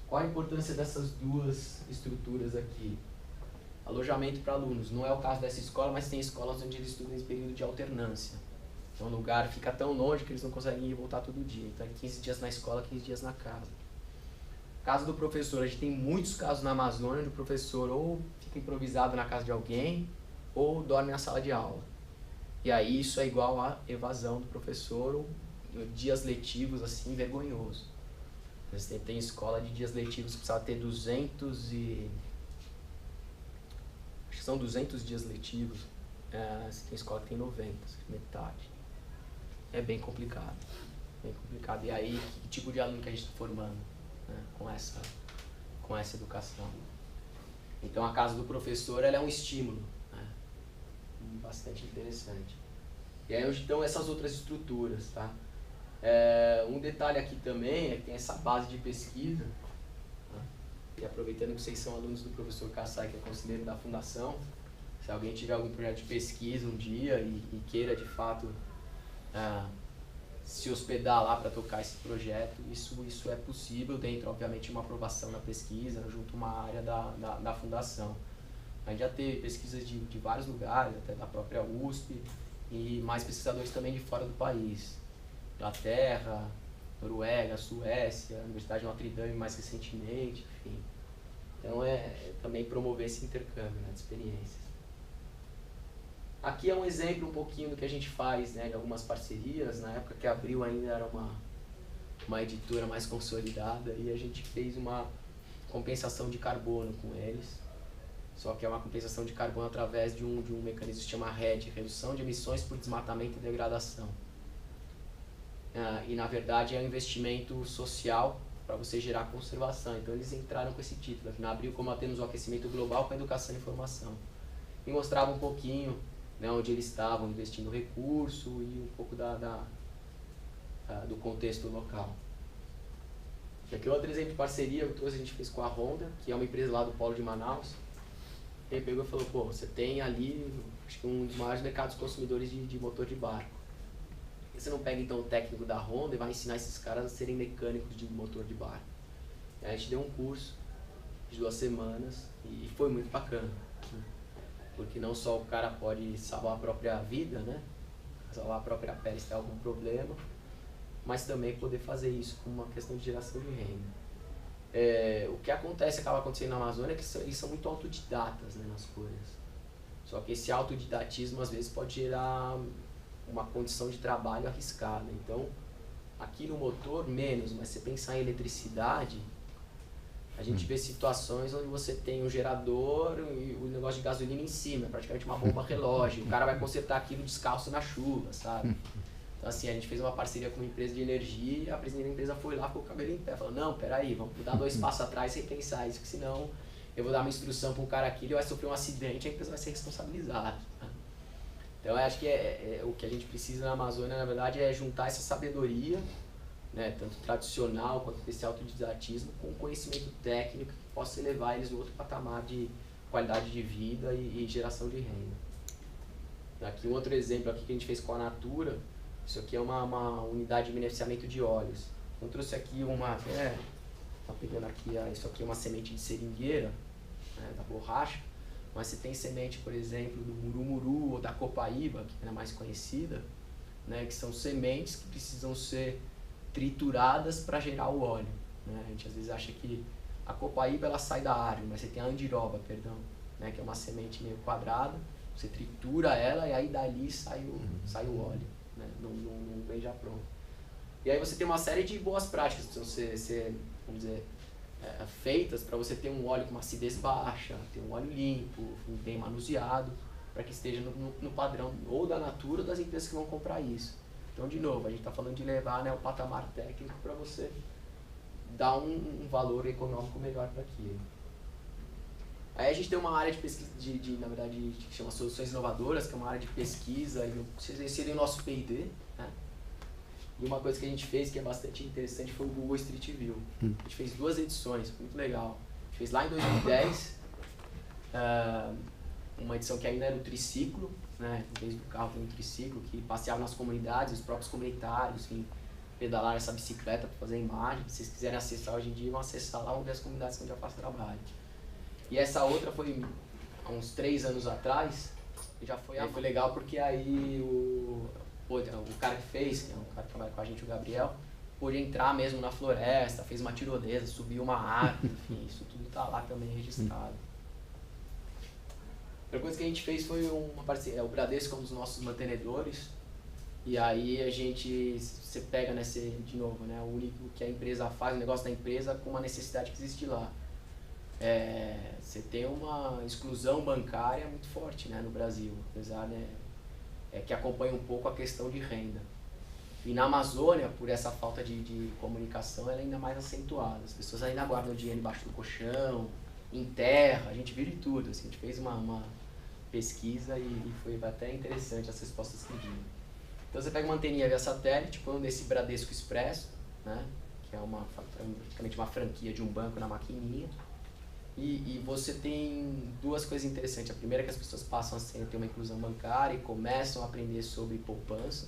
Qual a importância dessas 2 estruturas aqui? Alojamento para alunos. Não é o caso dessa escola, mas tem escolas onde eles estudam em período de alternância. Então o lugar fica tão longe que eles não conseguem ir e voltar todo dia. Então é 15 dias na escola, 15 dias na casa. Caso do professor, a gente tem muitos casos na Amazônia onde o professor ou fica improvisado na casa de alguém ou dorme na sala de aula. E aí isso é igual a evasão do professor ou dias letivos assim, vergonhoso. Você tem escola de dias letivos que precisa ter 200 dias letivos. Você tem escola que tem 90, metade. É bem complicado. Bem complicado. E aí, que tipo de aluno que a gente está formando, né, com essa educação? Então, a casa do professor ela é um estímulo, né, bastante interessante. E aí, onde estão essas outras estruturas, tá? Um detalhe aqui também é que tem essa base de pesquisa, tá? E aproveitando que vocês são alunos do professor Kassai, que é conselheiro da Fundação, se alguém tiver algum projeto de pesquisa um dia e queira de fato se hospedar lá para tocar esse projeto, isso é possível dentro, obviamente, de uma aprovação na pesquisa, junto a uma área da Fundação. A gente já teve pesquisas de vários lugares, até da própria USP, e mais pesquisadores também de fora do país. Inglaterra, Noruega, Suécia, Universidade de Notre Dame mais recentemente, enfim. Então também promover esse intercâmbio, né, de experiências. Aqui é um exemplo um pouquinho do que a gente faz, né, de algumas parcerias. Na época que abriu ainda era uma editora mais consolidada e a gente fez uma compensação de carbono com eles. Só que é uma compensação de carbono através de um mecanismo que se chama RED, Redução de Emissões por Desmatamento e Degradação. E na verdade é um investimento social para você gerar conservação. Então eles entraram com esse título, aqui na Abril combatemos o aquecimento global com a educação e informação. E mostrava um pouquinho, né, onde eles estavam investindo recurso e um pouco do contexto local. E aqui outro exemplo de parceria que a gente fez com a Honda, que é uma empresa lá do Polo de Manaus. Ele pegou e falou, pô, você tem ali, acho que um dos maiores mercados consumidores de motor de barco. Por que você não pega então o técnico da Honda e vai ensinar esses caras a serem mecânicos de motor de barco? E aí a gente deu um curso de 2 semanas e foi muito bacana. Porque não só o cara pode salvar a própria vida, né? Salvar a própria pele se tem algum problema, mas também poder fazer isso com uma questão de geração de renda. O que acaba acontecendo na Amazônia é que eles são muito autodidatas, né, nas coisas. Só que esse autodidatismo às vezes pode gerar uma condição de trabalho arriscada. Então, aqui no motor, menos, mas se você pensar em eletricidade, a gente vê situações onde você tem um gerador e o negócio de gasolina em cima, é praticamente uma bomba relógio. O cara vai consertar aquilo descalço na chuva, sabe? Então assim, a gente fez uma parceria com uma empresa de energia e a presidente da empresa foi lá com o cabelo em pé, falou, não, peraí, vamos dar 2 passos atrás e repensar isso, que senão eu vou dar uma instrução para um cara aqui, ele vai sofrer um acidente e a empresa vai ser responsabilizada. Então eu acho que o que a gente precisa na Amazônia, na verdade, é juntar essa sabedoria, né, tanto tradicional quanto esse autodidatismo, com conhecimento técnico que possa elevar eles a outro patamar de qualidade de vida e geração de renda. Aqui um outro exemplo aqui que a gente fez com a Natura. Isso aqui é uma unidade de beneficiamento de óleos. Eu trouxe aqui tá pegando aqui, isso aqui é uma semente de seringueira, né, da borracha, mas você tem semente, por exemplo, do murumuru ou da copaíba, que é a mais conhecida, né, que são sementes que precisam ser trituradas para gerar o óleo. Né? A gente às vezes acha que a copaíba ela sai da árvore, mas você tem a andiroba, né, que é uma semente meio quadrada, você tritura ela e aí dali sai o óleo. Né? Não vem já pronto. E aí você tem uma série de boas práticas que precisam ser vamos dizer, feitas para você ter um óleo com uma acidez baixa, ter um óleo limpo, bem manuseado, para que esteja no padrão ou da Natura ou das empresas que vão comprar isso. Então, de novo, a gente está falando de levar, né, o patamar técnico para você dar um valor econômico melhor para aquilo. Aí a gente tem uma área de pesquisa, na verdade, que chama Soluções Inovadoras, que é uma área de pesquisa, e seria o nosso P&D, né? E uma coisa que a gente fez que é bastante interessante foi o Google Street View. A gente fez 2 edições, muito legal. A gente fez lá em 2010, uma edição que ainda era o triciclo, né? Em vez do carro tem um triciclo que passeava nas comunidades, os próprios comunitários, enfim, pedalaram essa bicicleta para fazer imagem. Se vocês quiserem acessar hoje em dia, vão acessar lá, vão ver as comunidades onde eu faço trabalho. E essa outra foi há uns 3 anos atrás, e já foi legal porque aí o cara que fez, que é um cara que trabalha com a gente, o Gabriel, pôde entrar mesmo na floresta, fez uma tirolesa, subiu uma árvore, enfim, isso tudo está lá também registrado. Outra coisa que a gente fez foi uma parceria, o Bradesco é um dos nossos mantenedores, e aí você pega, né, de novo, né, o único que a empresa faz, o negócio da empresa com uma necessidade que existe lá. Você tem uma exclusão bancária muito forte, né, no Brasil, apesar, né, que acompanha um pouco a questão de renda. E na Amazônia, por essa falta de comunicação, ela é ainda mais acentuada. As pessoas ainda guardam dinheiro embaixo do colchão, em terra, a gente vira de tudo. Assim, a gente fez uma pesquisa e foi até interessante as respostas que vinham. Então você pega uma anteninha via satélite, põe nesse Bradesco Expresso, né, que é praticamente uma franquia de um banco na maquininha, e você tem 2 coisas interessantes. A primeira é que as pessoas passam a ter uma inclusão bancária e começam a aprender sobre poupança.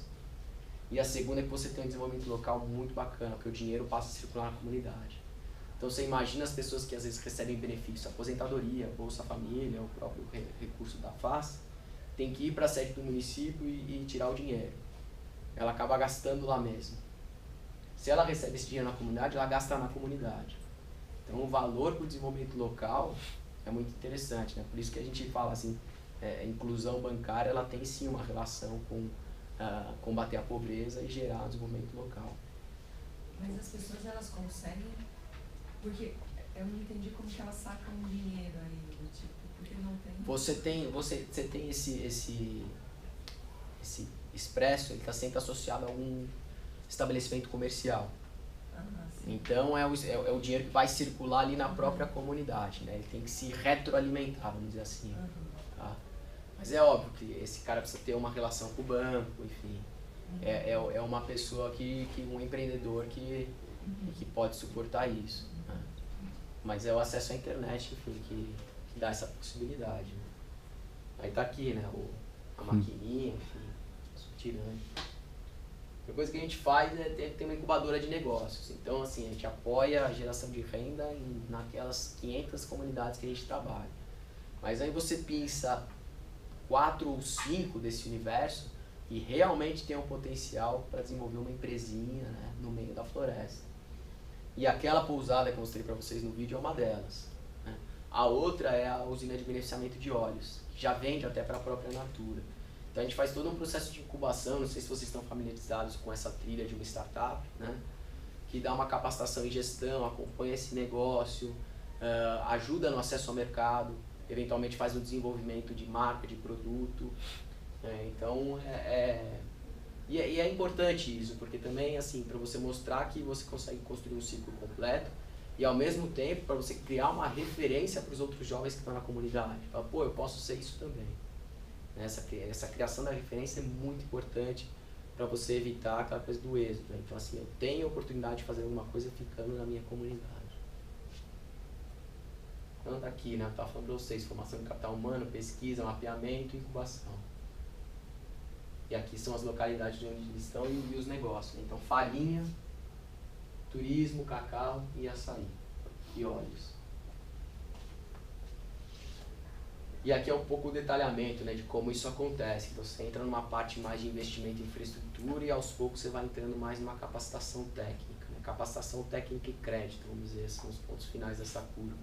E a segunda é que você tem um desenvolvimento local muito bacana, porque o dinheiro passa a circular na comunidade. Então você imagina as pessoas que às vezes recebem benefício, aposentadoria, Bolsa Família, o próprio recurso da FAS, tem que ir para a sede do município e tirar o dinheiro. Ela acaba gastando lá mesmo. Se ela recebe esse dinheiro na comunidade, ela gasta na comunidade. Então o valor para o desenvolvimento local é muito interessante, né? Por isso que a gente fala assim, inclusão bancária, ela tem sim uma relação com combater a pobreza e gerar um desenvolvimento local. Mas as pessoas, elas conseguem, porque eu não entendi como que elas sacam dinheiro aí, do tipo, porque não tem... Você tem esse Expresso, ele está sempre associado a um estabelecimento comercial. Então é o dinheiro que vai circular ali na própria comunidade, né? Ele tem que se retroalimentar, vamos dizer assim. Tá? Mas é óbvio que esse cara precisa ter uma relação com o banco, enfim. É uma pessoa um empreendedor que pode suportar isso. Né? Mas é o acesso à internet, enfim, que dá essa possibilidade. Né? Aí tá aqui, né? A maquininha, enfim, tirando. A coisa que a gente faz é ter uma incubadora de negócios. Então, assim, a gente apoia a geração de renda naquelas 500 comunidades que a gente trabalha. Mas aí você pensa 4 ou 5 desse universo e realmente tem um potencial para desenvolver uma empresinha, né, no meio da floresta. E aquela pousada que eu mostrei para vocês no vídeo é uma delas. Né? A outra é a usina de beneficiamento de óleos, que já vende até para a própria Natura. Então a gente faz todo um processo de incubação, não sei se vocês estão familiarizados com essa trilha de uma startup, né? Que dá uma capacitação em gestão, acompanha esse negócio, ajuda no acesso ao mercado, eventualmente faz o desenvolvimento de marca, de produto. Então e é importante isso, porque também assim, para você mostrar que você consegue construir um ciclo completo e ao mesmo tempo para você criar uma referência para os outros jovens que estão na comunidade. Fala, pô, eu posso ser isso também. Essa criação da referência é muito importante para você evitar aquela coisa do êxito. Né? Então, assim, eu tenho a oportunidade de fazer alguma coisa ficando na minha comunidade. Então, daqui, né? Eu estava falando para vocês, formação de capital humano, pesquisa, mapeamento e incubação. E aqui são as localidades de onde eles estão e os negócios. Né? Então, farinha, turismo, cacau e açaí. E óleos. E aqui é um pouco o detalhamento, né, de como isso acontece. Então você entra numa parte mais de investimento em infraestrutura e aos poucos você vai entrando mais numa capacitação técnica. Né? Capacitação técnica e crédito, vamos dizer, são os pontos finais dessa curva.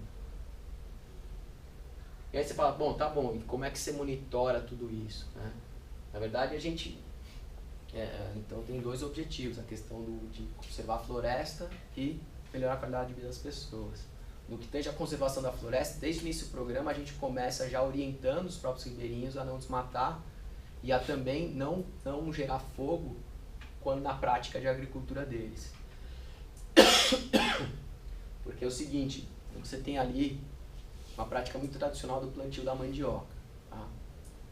E aí você fala, bom, tá bom, e como é que você monitora tudo isso? Né? Na verdade a gente, então tem 2 objetivos, a questão de conservar a floresta e melhorar a qualidade de vida das pessoas. No que tange a conservação da floresta, desde o início do programa a gente começa já orientando os próprios ribeirinhos a não desmatar e a também não gerar fogo quando na prática de agricultura deles. Porque é o seguinte, você tem ali uma prática muito tradicional do plantio da mandioca. Tá?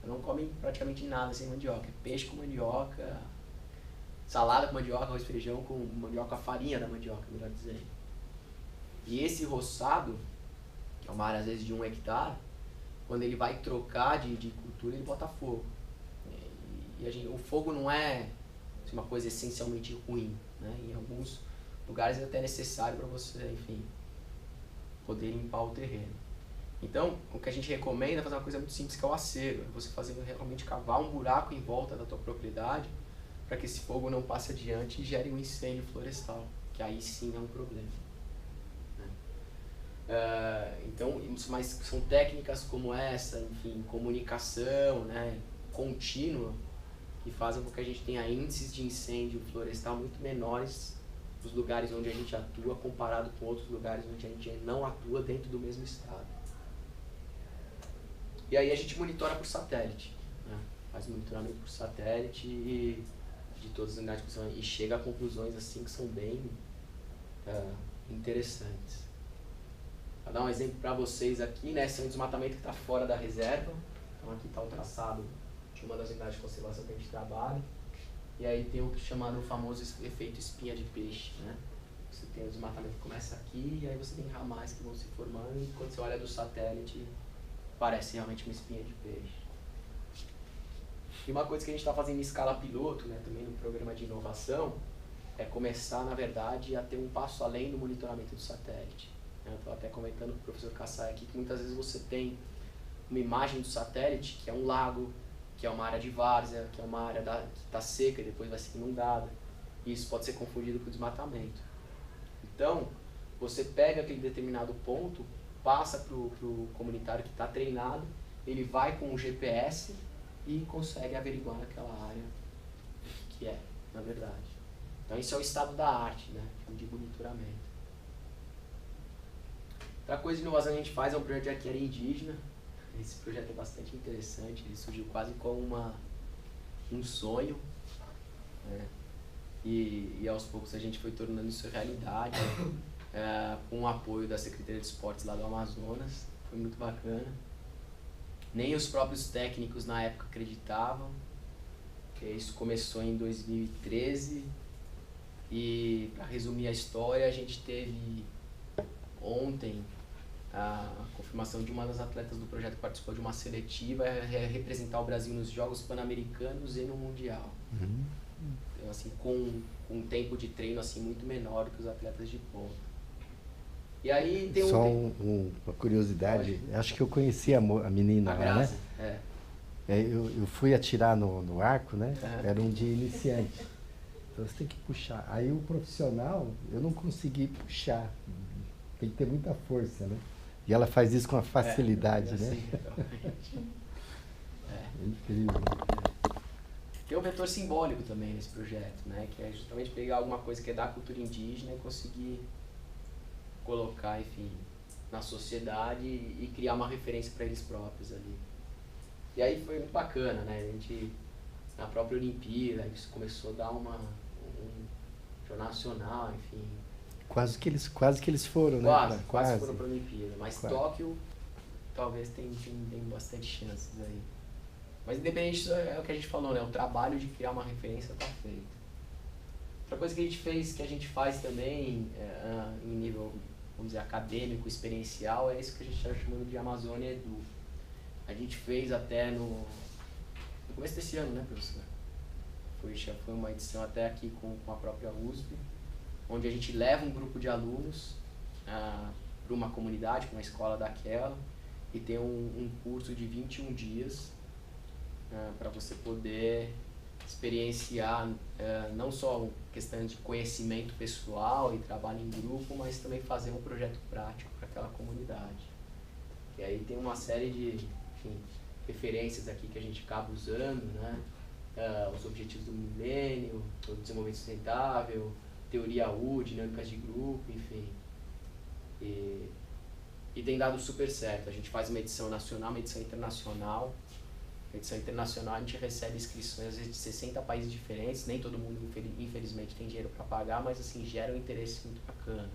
Não come praticamente nada sem mandioca, é peixe com mandioca, salada com mandioca, arroz e feijão com mandioca, a farinha da mandioca, melhor dizendo. E esse roçado, que é uma área às vezes de 1 hectare, quando ele vai trocar de cultura, ele bota fogo. E o fogo não é uma coisa essencialmente ruim. Né? Em alguns lugares é até necessário para você, enfim, poder limpar o terreno. Então, o que a gente recomenda é fazer uma coisa muito simples, que é o acero. É você fazer realmente cavar um buraco em volta da tua propriedade para que esse fogo não passe adiante e gere um incêndio florestal, que aí sim é um problema. Então, mas são técnicas como essa, enfim, comunicação, né, contínua, que fazem com que a gente tenha índices de incêndio florestal muito menores nos lugares onde a gente atua, comparado com outros lugares onde a gente não atua dentro do mesmo estado. E aí a gente monitora por satélite, né, faz monitoramento por satélite de todas as unidades de construção e chega a conclusões assim que são bem interessantes. Vou dar um exemplo para vocês aqui, né? Esse é um desmatamento que está fora da reserva. Então aqui está o traçado de uma das unidades de conservação que a gente trabalha. E aí tem o chamado famoso efeito espinha de peixe, né? Você tem o desmatamento que começa aqui e aí você tem ramais que vão se formando e quando você olha do satélite parece realmente uma espinha de peixe. E uma coisa que a gente está fazendo em escala piloto, né, também no programa de inovação, é começar, na verdade, a ter um passo além do monitoramento do satélite. Eu estava até comentando com o professor Kassai aqui que muitas vezes você tem uma imagem do satélite, que é um lago, que é uma área de várzea, que é uma área que está seca e depois vai ser inundada. E isso pode ser confundido com desmatamento. Então, você pega aquele determinado ponto, passa para o comunitário que está treinado, ele vai com o GPS e consegue averiguar naquela área o que é, na verdade. Então isso é o estado da arte, né? Eu digo monitoramento. Outra coisa de inovação que a gente faz é um projeto de arquearia indígena. Esse projeto é bastante interessante, ele surgiu quase como um sonho, né? E aos poucos a gente foi tornando isso realidade, com o apoio da Secretaria de Esportes lá do Amazonas. Foi muito bacana. Nem os próprios técnicos na época acreditavam. Isso começou em 2013 e, para resumir a história, a gente teve ontem a confirmação de uma das atletas do projeto que participou de uma seletiva representar o Brasil nos Jogos Pan-Americanos e no Mundial. Então, assim, com um tempo de treino assim, muito menor do que os atletas de ponta. E aí tem só uma curiosidade, acho que eu conheci a menina lá, né? Eu fui atirar no arco, né? Era um de iniciante. Então você tem que puxar. Aí o profissional, eu não consegui puxar. Tem que ter muita força, né? E ela faz isso com uma facilidade, né? É incrível. Tem um vetor simbólico também nesse projeto, né? Que é justamente pegar alguma coisa que é da cultura indígena e conseguir colocar, enfim, na sociedade e criar uma referência para eles próprios ali. E aí foi muito bacana, né? A gente, na própria Olimpíada, a gente começou a dar um jornal nacional, enfim. Quase que eles foram, né? Quase foram para a Olimpíada. Mas Tóquio, talvez tem bastante chances aí. Mas independente disso, é o que a gente falou, né? O trabalho de criar uma referência está feito. Outra coisa que a gente faz também, em nível, vamos dizer, acadêmico, experiencial, é isso que a gente está chamando de Amazônia Edu. A gente fez até no começo desse ano, né, professor? Foi uma edição até aqui com a própria USP, onde a gente leva um grupo de alunos para uma comunidade, para uma escola daquela, e tem um curso de 21 dias para você poder experienciar não só questão de conhecimento pessoal e trabalho em grupo, mas também fazer um projeto prático para aquela comunidade. E aí tem uma série de referências aqui que a gente acaba usando, né? Os objetivos do milênio, o desenvolvimento sustentável, teoria U, dinâmicas de grupo, enfim. E tem dado super certo. A gente faz uma edição nacional, uma edição internacional. Na edição internacional a gente recebe inscrições às vezes de 60 países diferentes, nem todo mundo infelizmente tem dinheiro para pagar, mas assim, gera um interesse muito bacana.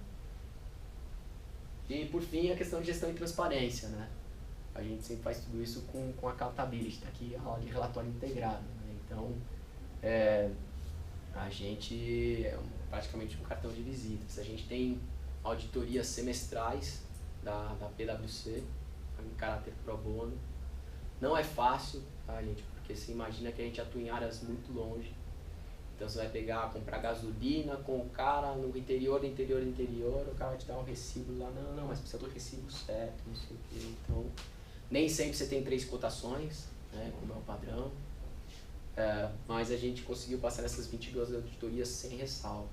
E por fim a questão de gestão e transparência, né? A gente sempre faz tudo isso com accountability, tá aqui a aula de relatório integrado, né? Então a gente é praticamente um cartão de visitas. A gente tem auditorias semestrais da PwC, em caráter pro bono. Não é fácil, tá, gente? Porque você imagina que a gente atua em áreas muito longe. Então você vai comprar gasolina com o cara no interior, o cara vai te dar um recibo lá, não, mas precisa do recibo certo, não sei o quê. Então, nem sempre você tem 3 cotações, né, como é o padrão. Mas a gente conseguiu passar essas 22 auditorias sem ressalva.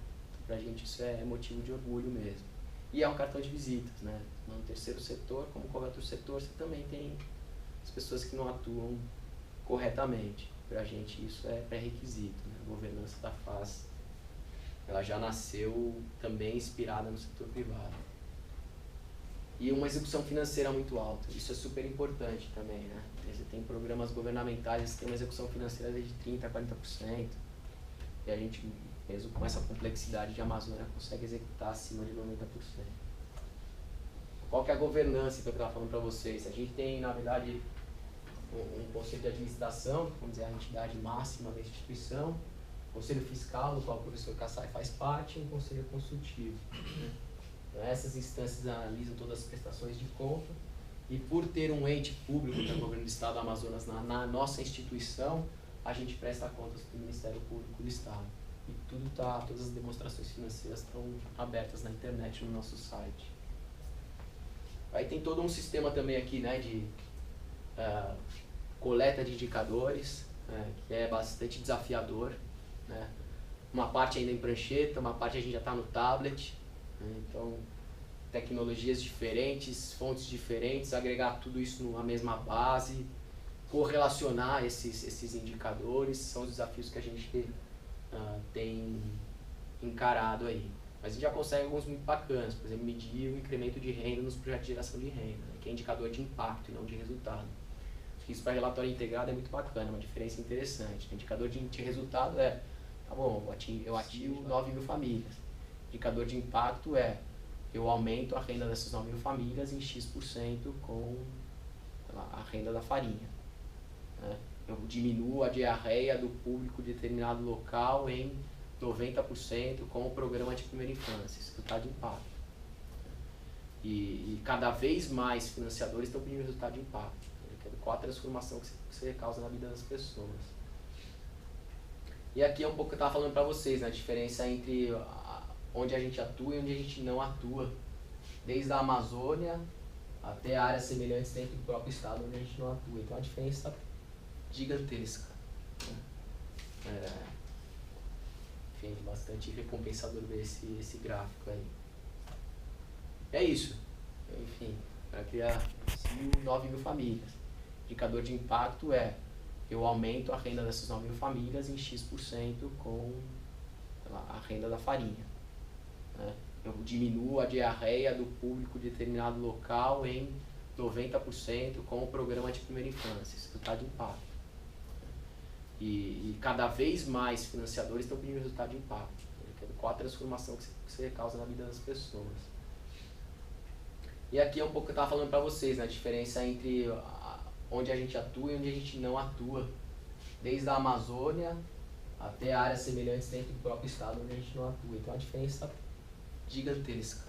Pra gente isso é motivo de orgulho mesmo. E é um cartão de visitas, né? No terceiro setor, como qualquer outro setor, você também tem as pessoas que não atuam corretamente. Pra gente isso é pré-requisito, né? A governança da FAS, ela já nasceu também inspirada no setor privado. E uma execução financeira muito alta, isso é super importante também, né? Você tem programas governamentais, você tem uma execução financeira de 30% a 40%, e a gente, mesmo com essa complexidade de Amazônia, consegue executar acima de 90%. Qual que é a governança que eu estava falando para vocês? A gente tem, na verdade, um conselho de administração, vamos dizer, a entidade máxima da instituição, conselho fiscal, do qual o professor Kassai faz parte, e um conselho consultivo. Então, essas instâncias analisam todas as prestações de conta, e por ter um ente público, que é o governo do estado do Amazonas, na nossa instituição, a gente presta contas para o Ministério Público do Estado. E todas as demonstrações financeiras estão abertas na internet, no nosso site. Aí tem todo um sistema também aqui, né, de coleta de indicadores, que é bastante desafiador, né? Uma parte ainda em prancheta, uma parte a gente já está no tablet, né? Então tecnologias diferentes, fontes diferentes, agregar tudo isso numa mesma base, correlacionar esses indicadores, são os desafios que a gente tem encarado aí. Mas a gente já consegue alguns muito bacanas, por exemplo, medir o incremento de renda nos projetos de geração de renda, né, que é indicador de impacto e não de resultado. Acho que isso para relatório integrado é muito bacana, uma diferença interessante. O indicador de resultado é, tá bom, eu atingo 9 mil famílias. O indicador de impacto é, eu aumento a renda dessas 9 mil famílias em X% com a renda da farinha. Né? Eu diminuo a diarreia do público de determinado local em 90% com o programa de primeira infância. Isso está de impacto. E cada vez mais financiadores estão pedindo resultado de impacto. Qual a transformação que você causa na vida das pessoas. E aqui é um pouco que eu estava falando para vocês, né, a diferença entre onde a gente atua e onde a gente não atua. Desde a Amazônia até áreas semelhantes dentro do próprio estado onde a gente não atua. Então, a diferença gigantesca. Enfim, bastante recompensador ver esse gráfico aí. É isso. Enfim, para criar 9 mil famílias. O indicador de impacto é, eu aumento a renda dessas 9 mil famílias em X% com a renda da farinha. Né? Eu diminuo a diarreia do público de determinado local em 90% com o programa de primeira infância. Isso está de impacto. E cada vez mais financiadores estão pedindo resultado de impacto. Qual a transformação que você causa na vida das pessoas. E aqui é um pouco que eu estava falando para vocês, né, a diferença entre onde a gente atua e onde a gente não atua. Desde a Amazônia até áreas semelhantes dentro do próprio estado onde a gente não atua. Então, a diferença gigantesca.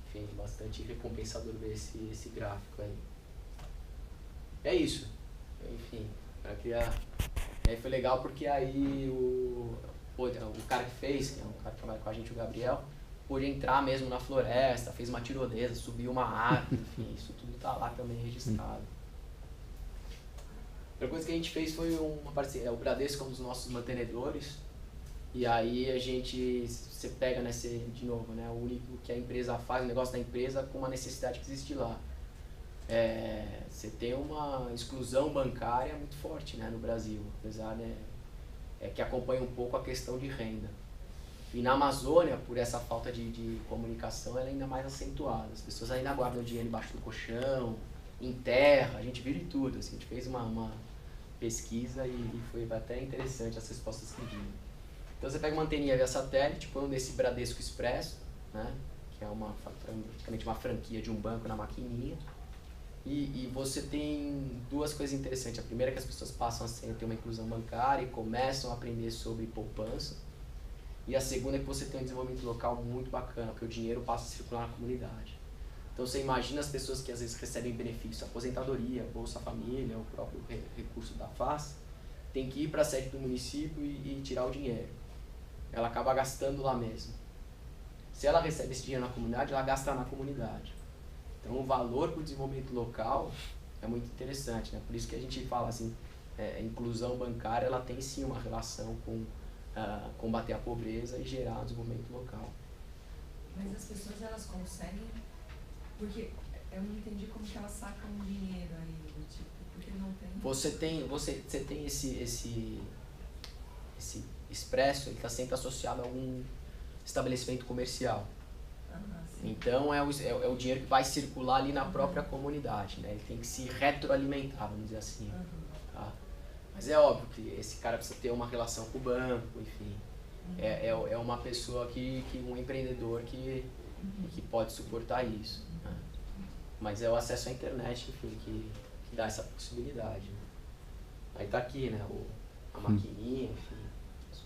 Enfim, bastante recompensador ver esse gráfico aí. É isso. Enfim, para criar. E aí foi legal porque aí o cara que fez, que é um cara que trabalha com a gente, o Gabriel, pôde entrar mesmo na floresta, fez uma tirolesa, subiu uma árvore, enfim, isso tudo tá lá também registrado. Outra coisa que a gente fez foi uma parceria, o Bradesco é um dos nossos mantenedores, e aí você pega, né, de novo, né, o único que a empresa faz, o negócio da empresa com uma necessidade que existe lá. Você tem uma exclusão bancária muito forte, né, no Brasil, apesar, né, que acompanha um pouco a questão de renda. E na Amazônia, por essa falta de comunicação, ela é ainda mais acentuada. As pessoas ainda guardam dinheiro embaixo do colchão, em terra, a gente vira em tudo. Assim, a gente fez uma pesquisa e foi até interessante as respostas que vinham. Então você pega uma anteninha via satélite, põe um desse Bradesco Expresso, né, que é praticamente uma franquia de um banco na maquininha, e você tem duas coisas interessantes. A primeira é que as pessoas passam a ter uma inclusão bancária e começam a aprender sobre poupança. E a segunda é que você tem um desenvolvimento local muito bacana, porque o dinheiro passa a circular na comunidade. Então você imagina as pessoas que às vezes recebem benefício, aposentadoria, Bolsa Família, o próprio recurso da FAS, tem que ir para a sede do município e tirar o dinheiro. Ela acaba gastando lá mesmo. Se ela recebe esse dinheiro na comunidade, ela gasta na comunidade. Então o valor para o desenvolvimento local é muito interessante, né? Por isso que a gente fala assim, a inclusão bancária ela tem sim uma relação com combater a pobreza e gerar desenvolvimento local. Mas as pessoas, elas conseguem, porque eu não entendi como que elas sacam dinheiro aí, tipo, porque não tem... Você tem esse Expresso, ele está sempre associado a algum estabelecimento comercial. Então é o dinheiro que vai circular ali na própria comunidade, né? Ele tem que se retroalimentar, vamos dizer assim. Tá? Mas é óbvio que esse cara precisa ter uma relação com o banco, enfim. É uma pessoa um empreendedor que pode suportar isso. Né? Mas é o acesso à internet, enfim, que dá essa possibilidade. Né? Aí tá aqui, né, a maquininha, enfim,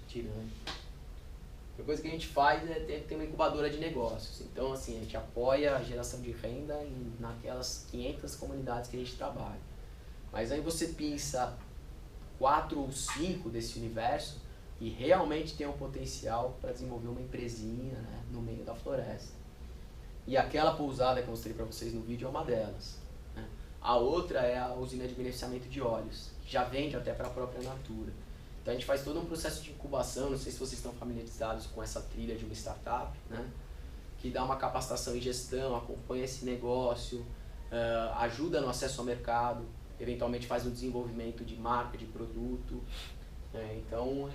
tirando. Outra coisa que a gente faz é ter uma incubadora de negócios. Então, assim, a gente apoia a geração de renda naquelas 500 comunidades que a gente trabalha. Mas aí você pensa 4 ou 5 desse universo e realmente tem um potencial para desenvolver uma empresinha, né, no meio da floresta. E aquela pousada que eu mostrei para vocês no vídeo é uma delas. Né? A outra é a usina de beneficiamento de óleos, que já vende até para a própria Natura. Então a gente faz todo um processo de incubação, não sei se vocês estão familiarizados com essa trilha de uma startup, né? Que dá uma capacitação em gestão, acompanha esse negócio, ajuda no acesso ao mercado, eventualmente faz um desenvolvimento de marca, de produto. Então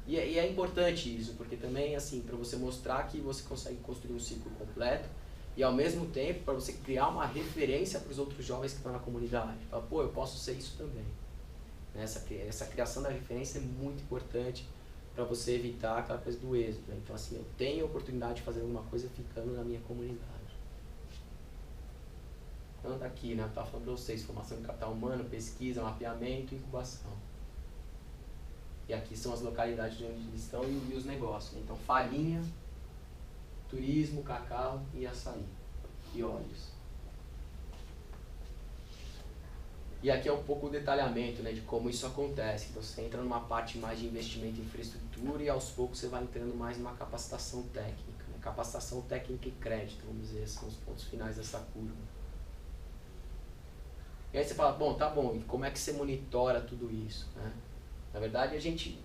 e é importante isso, porque também assim, para você mostrar que você consegue construir um ciclo completo e ao mesmo tempo para você criar uma referência para os outros jovens que estão na comunidade. Fala, pô, eu posso ser isso também. Essa criação da referência é muito importante para você evitar aquela coisa do êxito. Né? Então assim, eu tenho a oportunidade de fazer alguma coisa ficando na minha comunidade. Então tá aqui, né? Eu estava falando para vocês, formação de capital humano, pesquisa, mapeamento e incubação. E aqui são as localidades de onde eles estão e os negócios. Né? Então farinha, turismo, cacau e açaí. E óleos. E aqui é um pouco o detalhamento, né, de como isso acontece. Então você entra numa parte mais de investimento em infraestrutura e aos poucos você vai entrando mais numa capacitação técnica. Né? Capacitação técnica e crédito, vamos dizer, são os pontos finais dessa curva. E aí você fala, bom, tá bom, e como é que você monitora tudo isso? Né? Na verdade a gente,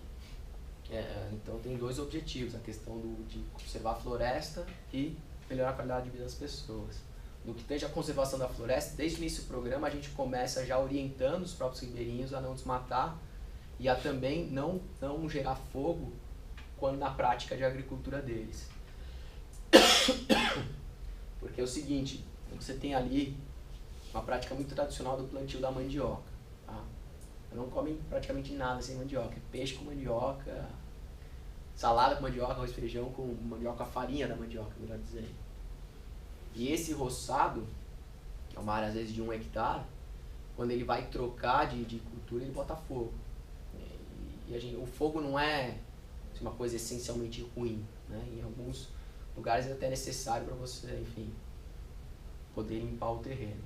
então tem dois objetivos, a questão de conservar a floresta e melhorar a qualidade de vida das pessoas. No que tange a conservação da floresta, desde o início do programa a gente começa já orientando os próprios ribeirinhos a não desmatar e a também não gerar fogo quando na prática de agricultura deles. Porque é o seguinte, você tem ali uma prática muito tradicional do plantio da mandioca. Tá? Não comem praticamente nada sem mandioca, é peixe com mandioca, salada com mandioca, arroz e feijão com mandioca, farinha da mandioca, melhor dizendo. E esse roçado, que é uma área às vezes de 1 hectare, quando ele vai trocar de cultura, ele bota fogo. E o fogo não é uma coisa essencialmente ruim. Né? Em alguns lugares é até necessário para você, enfim, poder limpar o terreno.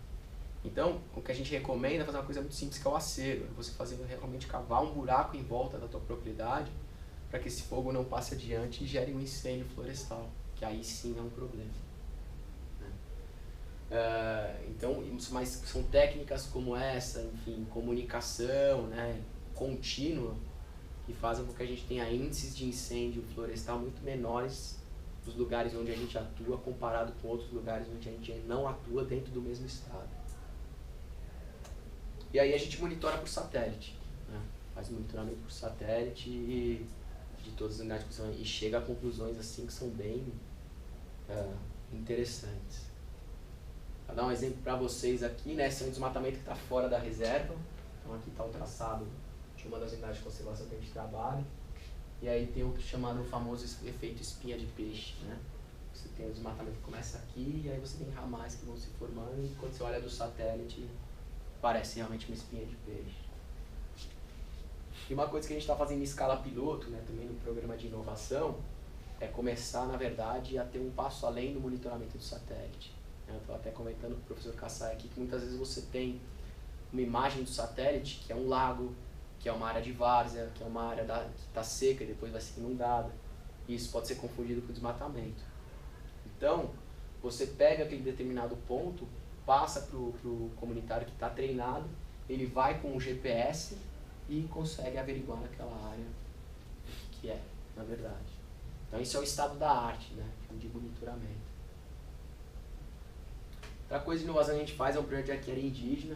Então, o que a gente recomenda é fazer uma coisa muito simples, que é o acero. É você fazer realmente cavar um buraco em volta da tua propriedade para que esse fogo não passe adiante e gere um incêndio florestal, que aí sim é um problema. Então, mas são técnicas como essa, enfim, comunicação, né, contínua, que fazem com que a gente tenha índices de incêndio florestal muito menores nos lugares onde a gente atua comparado com outros lugares onde a gente não atua dentro do mesmo estado. E aí a gente monitora por satélite, né? Faz monitoramento por satélite e de todas as unidades de função e chega a conclusões assim que são bem interessantes. Vou dar um exemplo para vocês aqui, né? Esse é um desmatamento que está fora da reserva. Então aqui está o traçado de uma das unidades de conservação que a gente trabalha. E aí tem o que chamado o famoso efeito espinha de peixe, né? Você tem o desmatamento que começa aqui e aí você tem ramais que vão se formando e quando você olha do satélite parece realmente uma espinha de peixe. E uma coisa que a gente está fazendo em escala piloto, né, também no programa de inovação, é começar, na verdade, a ter um passo além do monitoramento do satélite. Eu estou até comentando com o professor Kassai aqui que muitas vezes você tem uma imagem do satélite que é um lago, que é uma área de várzea, que é uma área que está seca e depois vai ser inundada. E isso pode ser confundido com desmatamento. Então, você pega aquele determinado ponto, passa para o comunitário que está treinado, ele vai com o GPS e consegue averiguar naquela área o que é, na verdade. Então, isso é o estado da arte, né, de monitoramento. Outra coisa de inovação que a gente faz é um projeto de área indígena.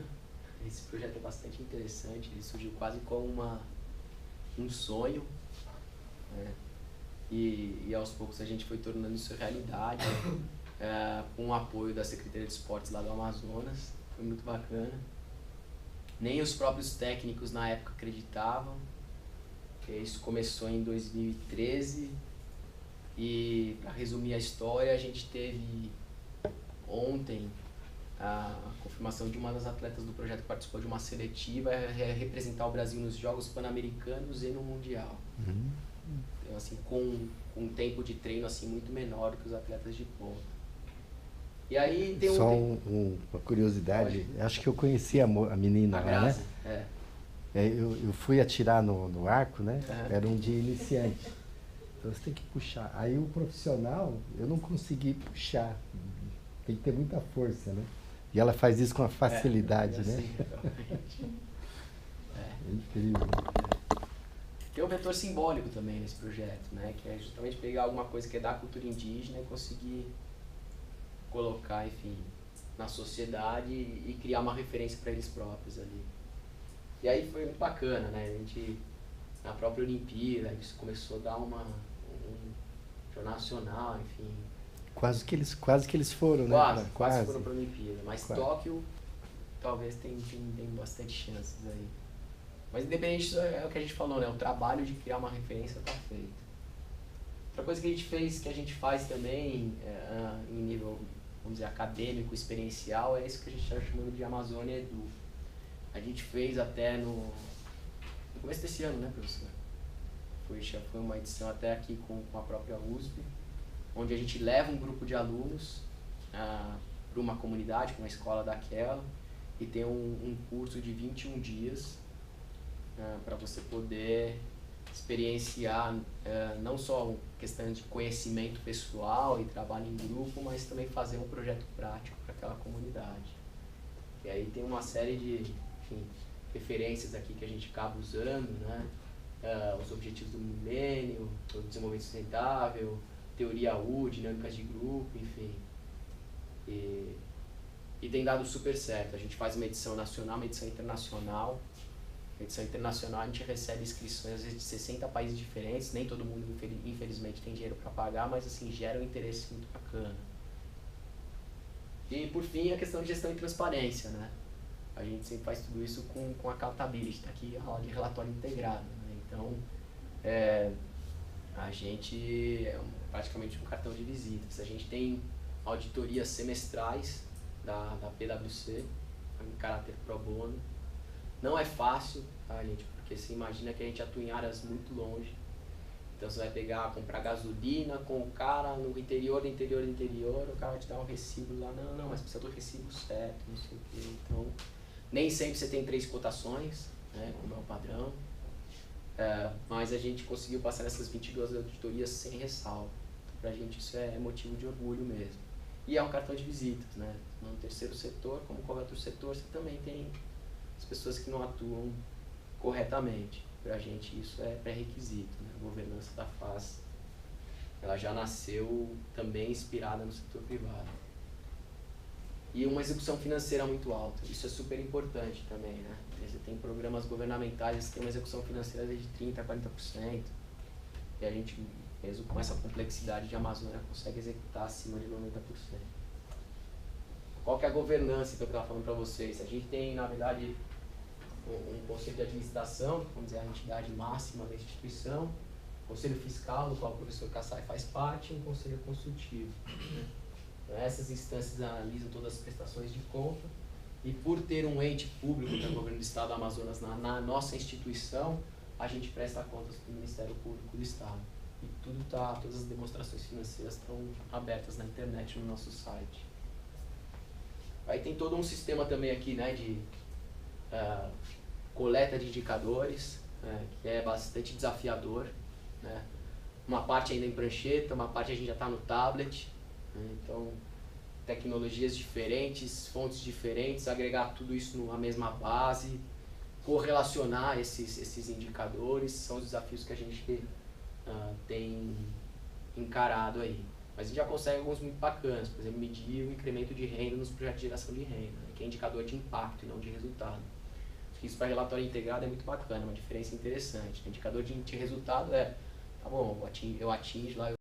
Esse projeto é bastante interessante, ele surgiu quase como um sonho, né? E aos poucos a gente foi tornando isso realidade, com o apoio da Secretaria de Esportes lá do Amazonas, foi muito bacana. Nem os próprios técnicos na época acreditavam. Isso começou em 2013 e, para resumir a história, a gente teve ontem a confirmação de uma das atletas do projeto que participou de uma seletiva representar o Brasil nos Jogos Pan-Americanos e no Mundial. Então, assim, com um tempo de treino assim, muito menor do que os atletas de ponta. E aí tem só uma curiosidade, acho que eu conheci a menina lá, né? Eu fui atirar no arco, né? Era um de iniciante. Então você tem que puxar. Aí o profissional, eu não consegui puxar. Tem que ter muita força, né? E ela faz isso com uma facilidade, né? Assim, É incrível. Tem um vetor simbólico também nesse projeto, né? Que é justamente pegar alguma coisa que é da cultura indígena e conseguir colocar, enfim, na sociedade e criar uma referência para eles próprios ali. E aí foi muito bacana, né? A gente, na própria Olimpíada, isso começou a dar um jornal nacional, enfim. Quase que eles foram, né? Quase foram para a Olimpíada. Mas quase. Tóquio talvez tem bastante chances aí. Mas independente disso, é o que a gente falou, né? O trabalho de criar uma referência está feito. Outra coisa que a gente faz também em nível, vamos dizer, acadêmico, experiencial, é isso que a gente está chamando de Amazônia Edu. A gente fez até no começo desse ano, né, professor? Foi uma edição até aqui com a própria USP, onde a gente leva um grupo de alunos para uma comunidade, para uma escola daquela, e tem um curso de 21 dias para você poder experienciar não só questão de conhecimento pessoal e trabalho em grupo, mas também fazer um projeto prático para aquela comunidade. E aí tem uma série de referências aqui que a gente acaba usando, né? Os objetivos do milênio, o desenvolvimento sustentável, teoria U, dinâmicas de grupo, enfim. E tem dado super certo. A gente faz uma edição nacional, uma edição internacional. Na edição internacional a gente recebe inscrições às vezes de 60 países diferentes, nem todo mundo infelizmente tem dinheiro para pagar, mas assim, gera um interesse muito bacana. E por fim a questão de gestão e transparência, né? A gente sempre faz tudo isso com accountability, tá aqui a aula de relatório integrado, né? Então a gente é praticamente um cartão de visitas. A gente tem auditorias semestrais da PwC, em caráter pro bono. Não é fácil, tá, gente? Porque você imagina que a gente atua em áreas muito longe. Então você vai comprar gasolina com o cara no interior, o cara vai te dar um recibo lá, não, mas precisa do recibo certo, não sei o quê. Então, nem sempre você tem 3 cotações, né, como é o padrão. Mas a gente conseguiu passar nessas 22 auditorias sem ressalva. Então, pra gente isso é motivo de orgulho mesmo. E é um cartão de visitas, né? No terceiro setor, como qualquer outro setor, você também tem as pessoas que não atuam corretamente. Pra gente isso é pré-requisito, né? A governança da FAS, ela já nasceu também inspirada no setor privado. E uma execução financeira muito alta, isso é super importante também, né? Você tem programas governamentais que tem uma execução financeira de 30% a 40%, e a gente, mesmo com essa complexidade de Amazônia, consegue executar acima de 90%. Qual que é a governança que eu estava falando para vocês? A gente tem, na verdade, um conselho de administração, vamos dizer, a entidade máxima da instituição, conselho fiscal, do qual o professor Kassai faz parte, e um conselho consultivo. Então, essas instâncias analisam todas as prestações de conta, e por ter um ente público, que é o governo do estado do Amazonas, na nossa instituição, a gente presta contas para o Ministério Público do Estado. E todas as demonstrações financeiras estão abertas na internet, no nosso site. Aí tem todo um sistema também aqui, né, de coleta de indicadores, que é bastante desafiador, né? Uma parte ainda em prancheta, uma parte a gente já está no tablet, né? Então tecnologias diferentes, fontes diferentes, agregar tudo isso numa mesma base, correlacionar esses indicadores, são os desafios que a gente tem encarado aí. Mas a gente já consegue alguns muito bacanas, por exemplo, medir o incremento de renda nos projetos de geração de renda, né? Que é indicador de impacto e não de resultado. Isso para relatório integrado é muito bacana, uma diferença interessante. O indicador de resultado tá bom, eu atingo lá,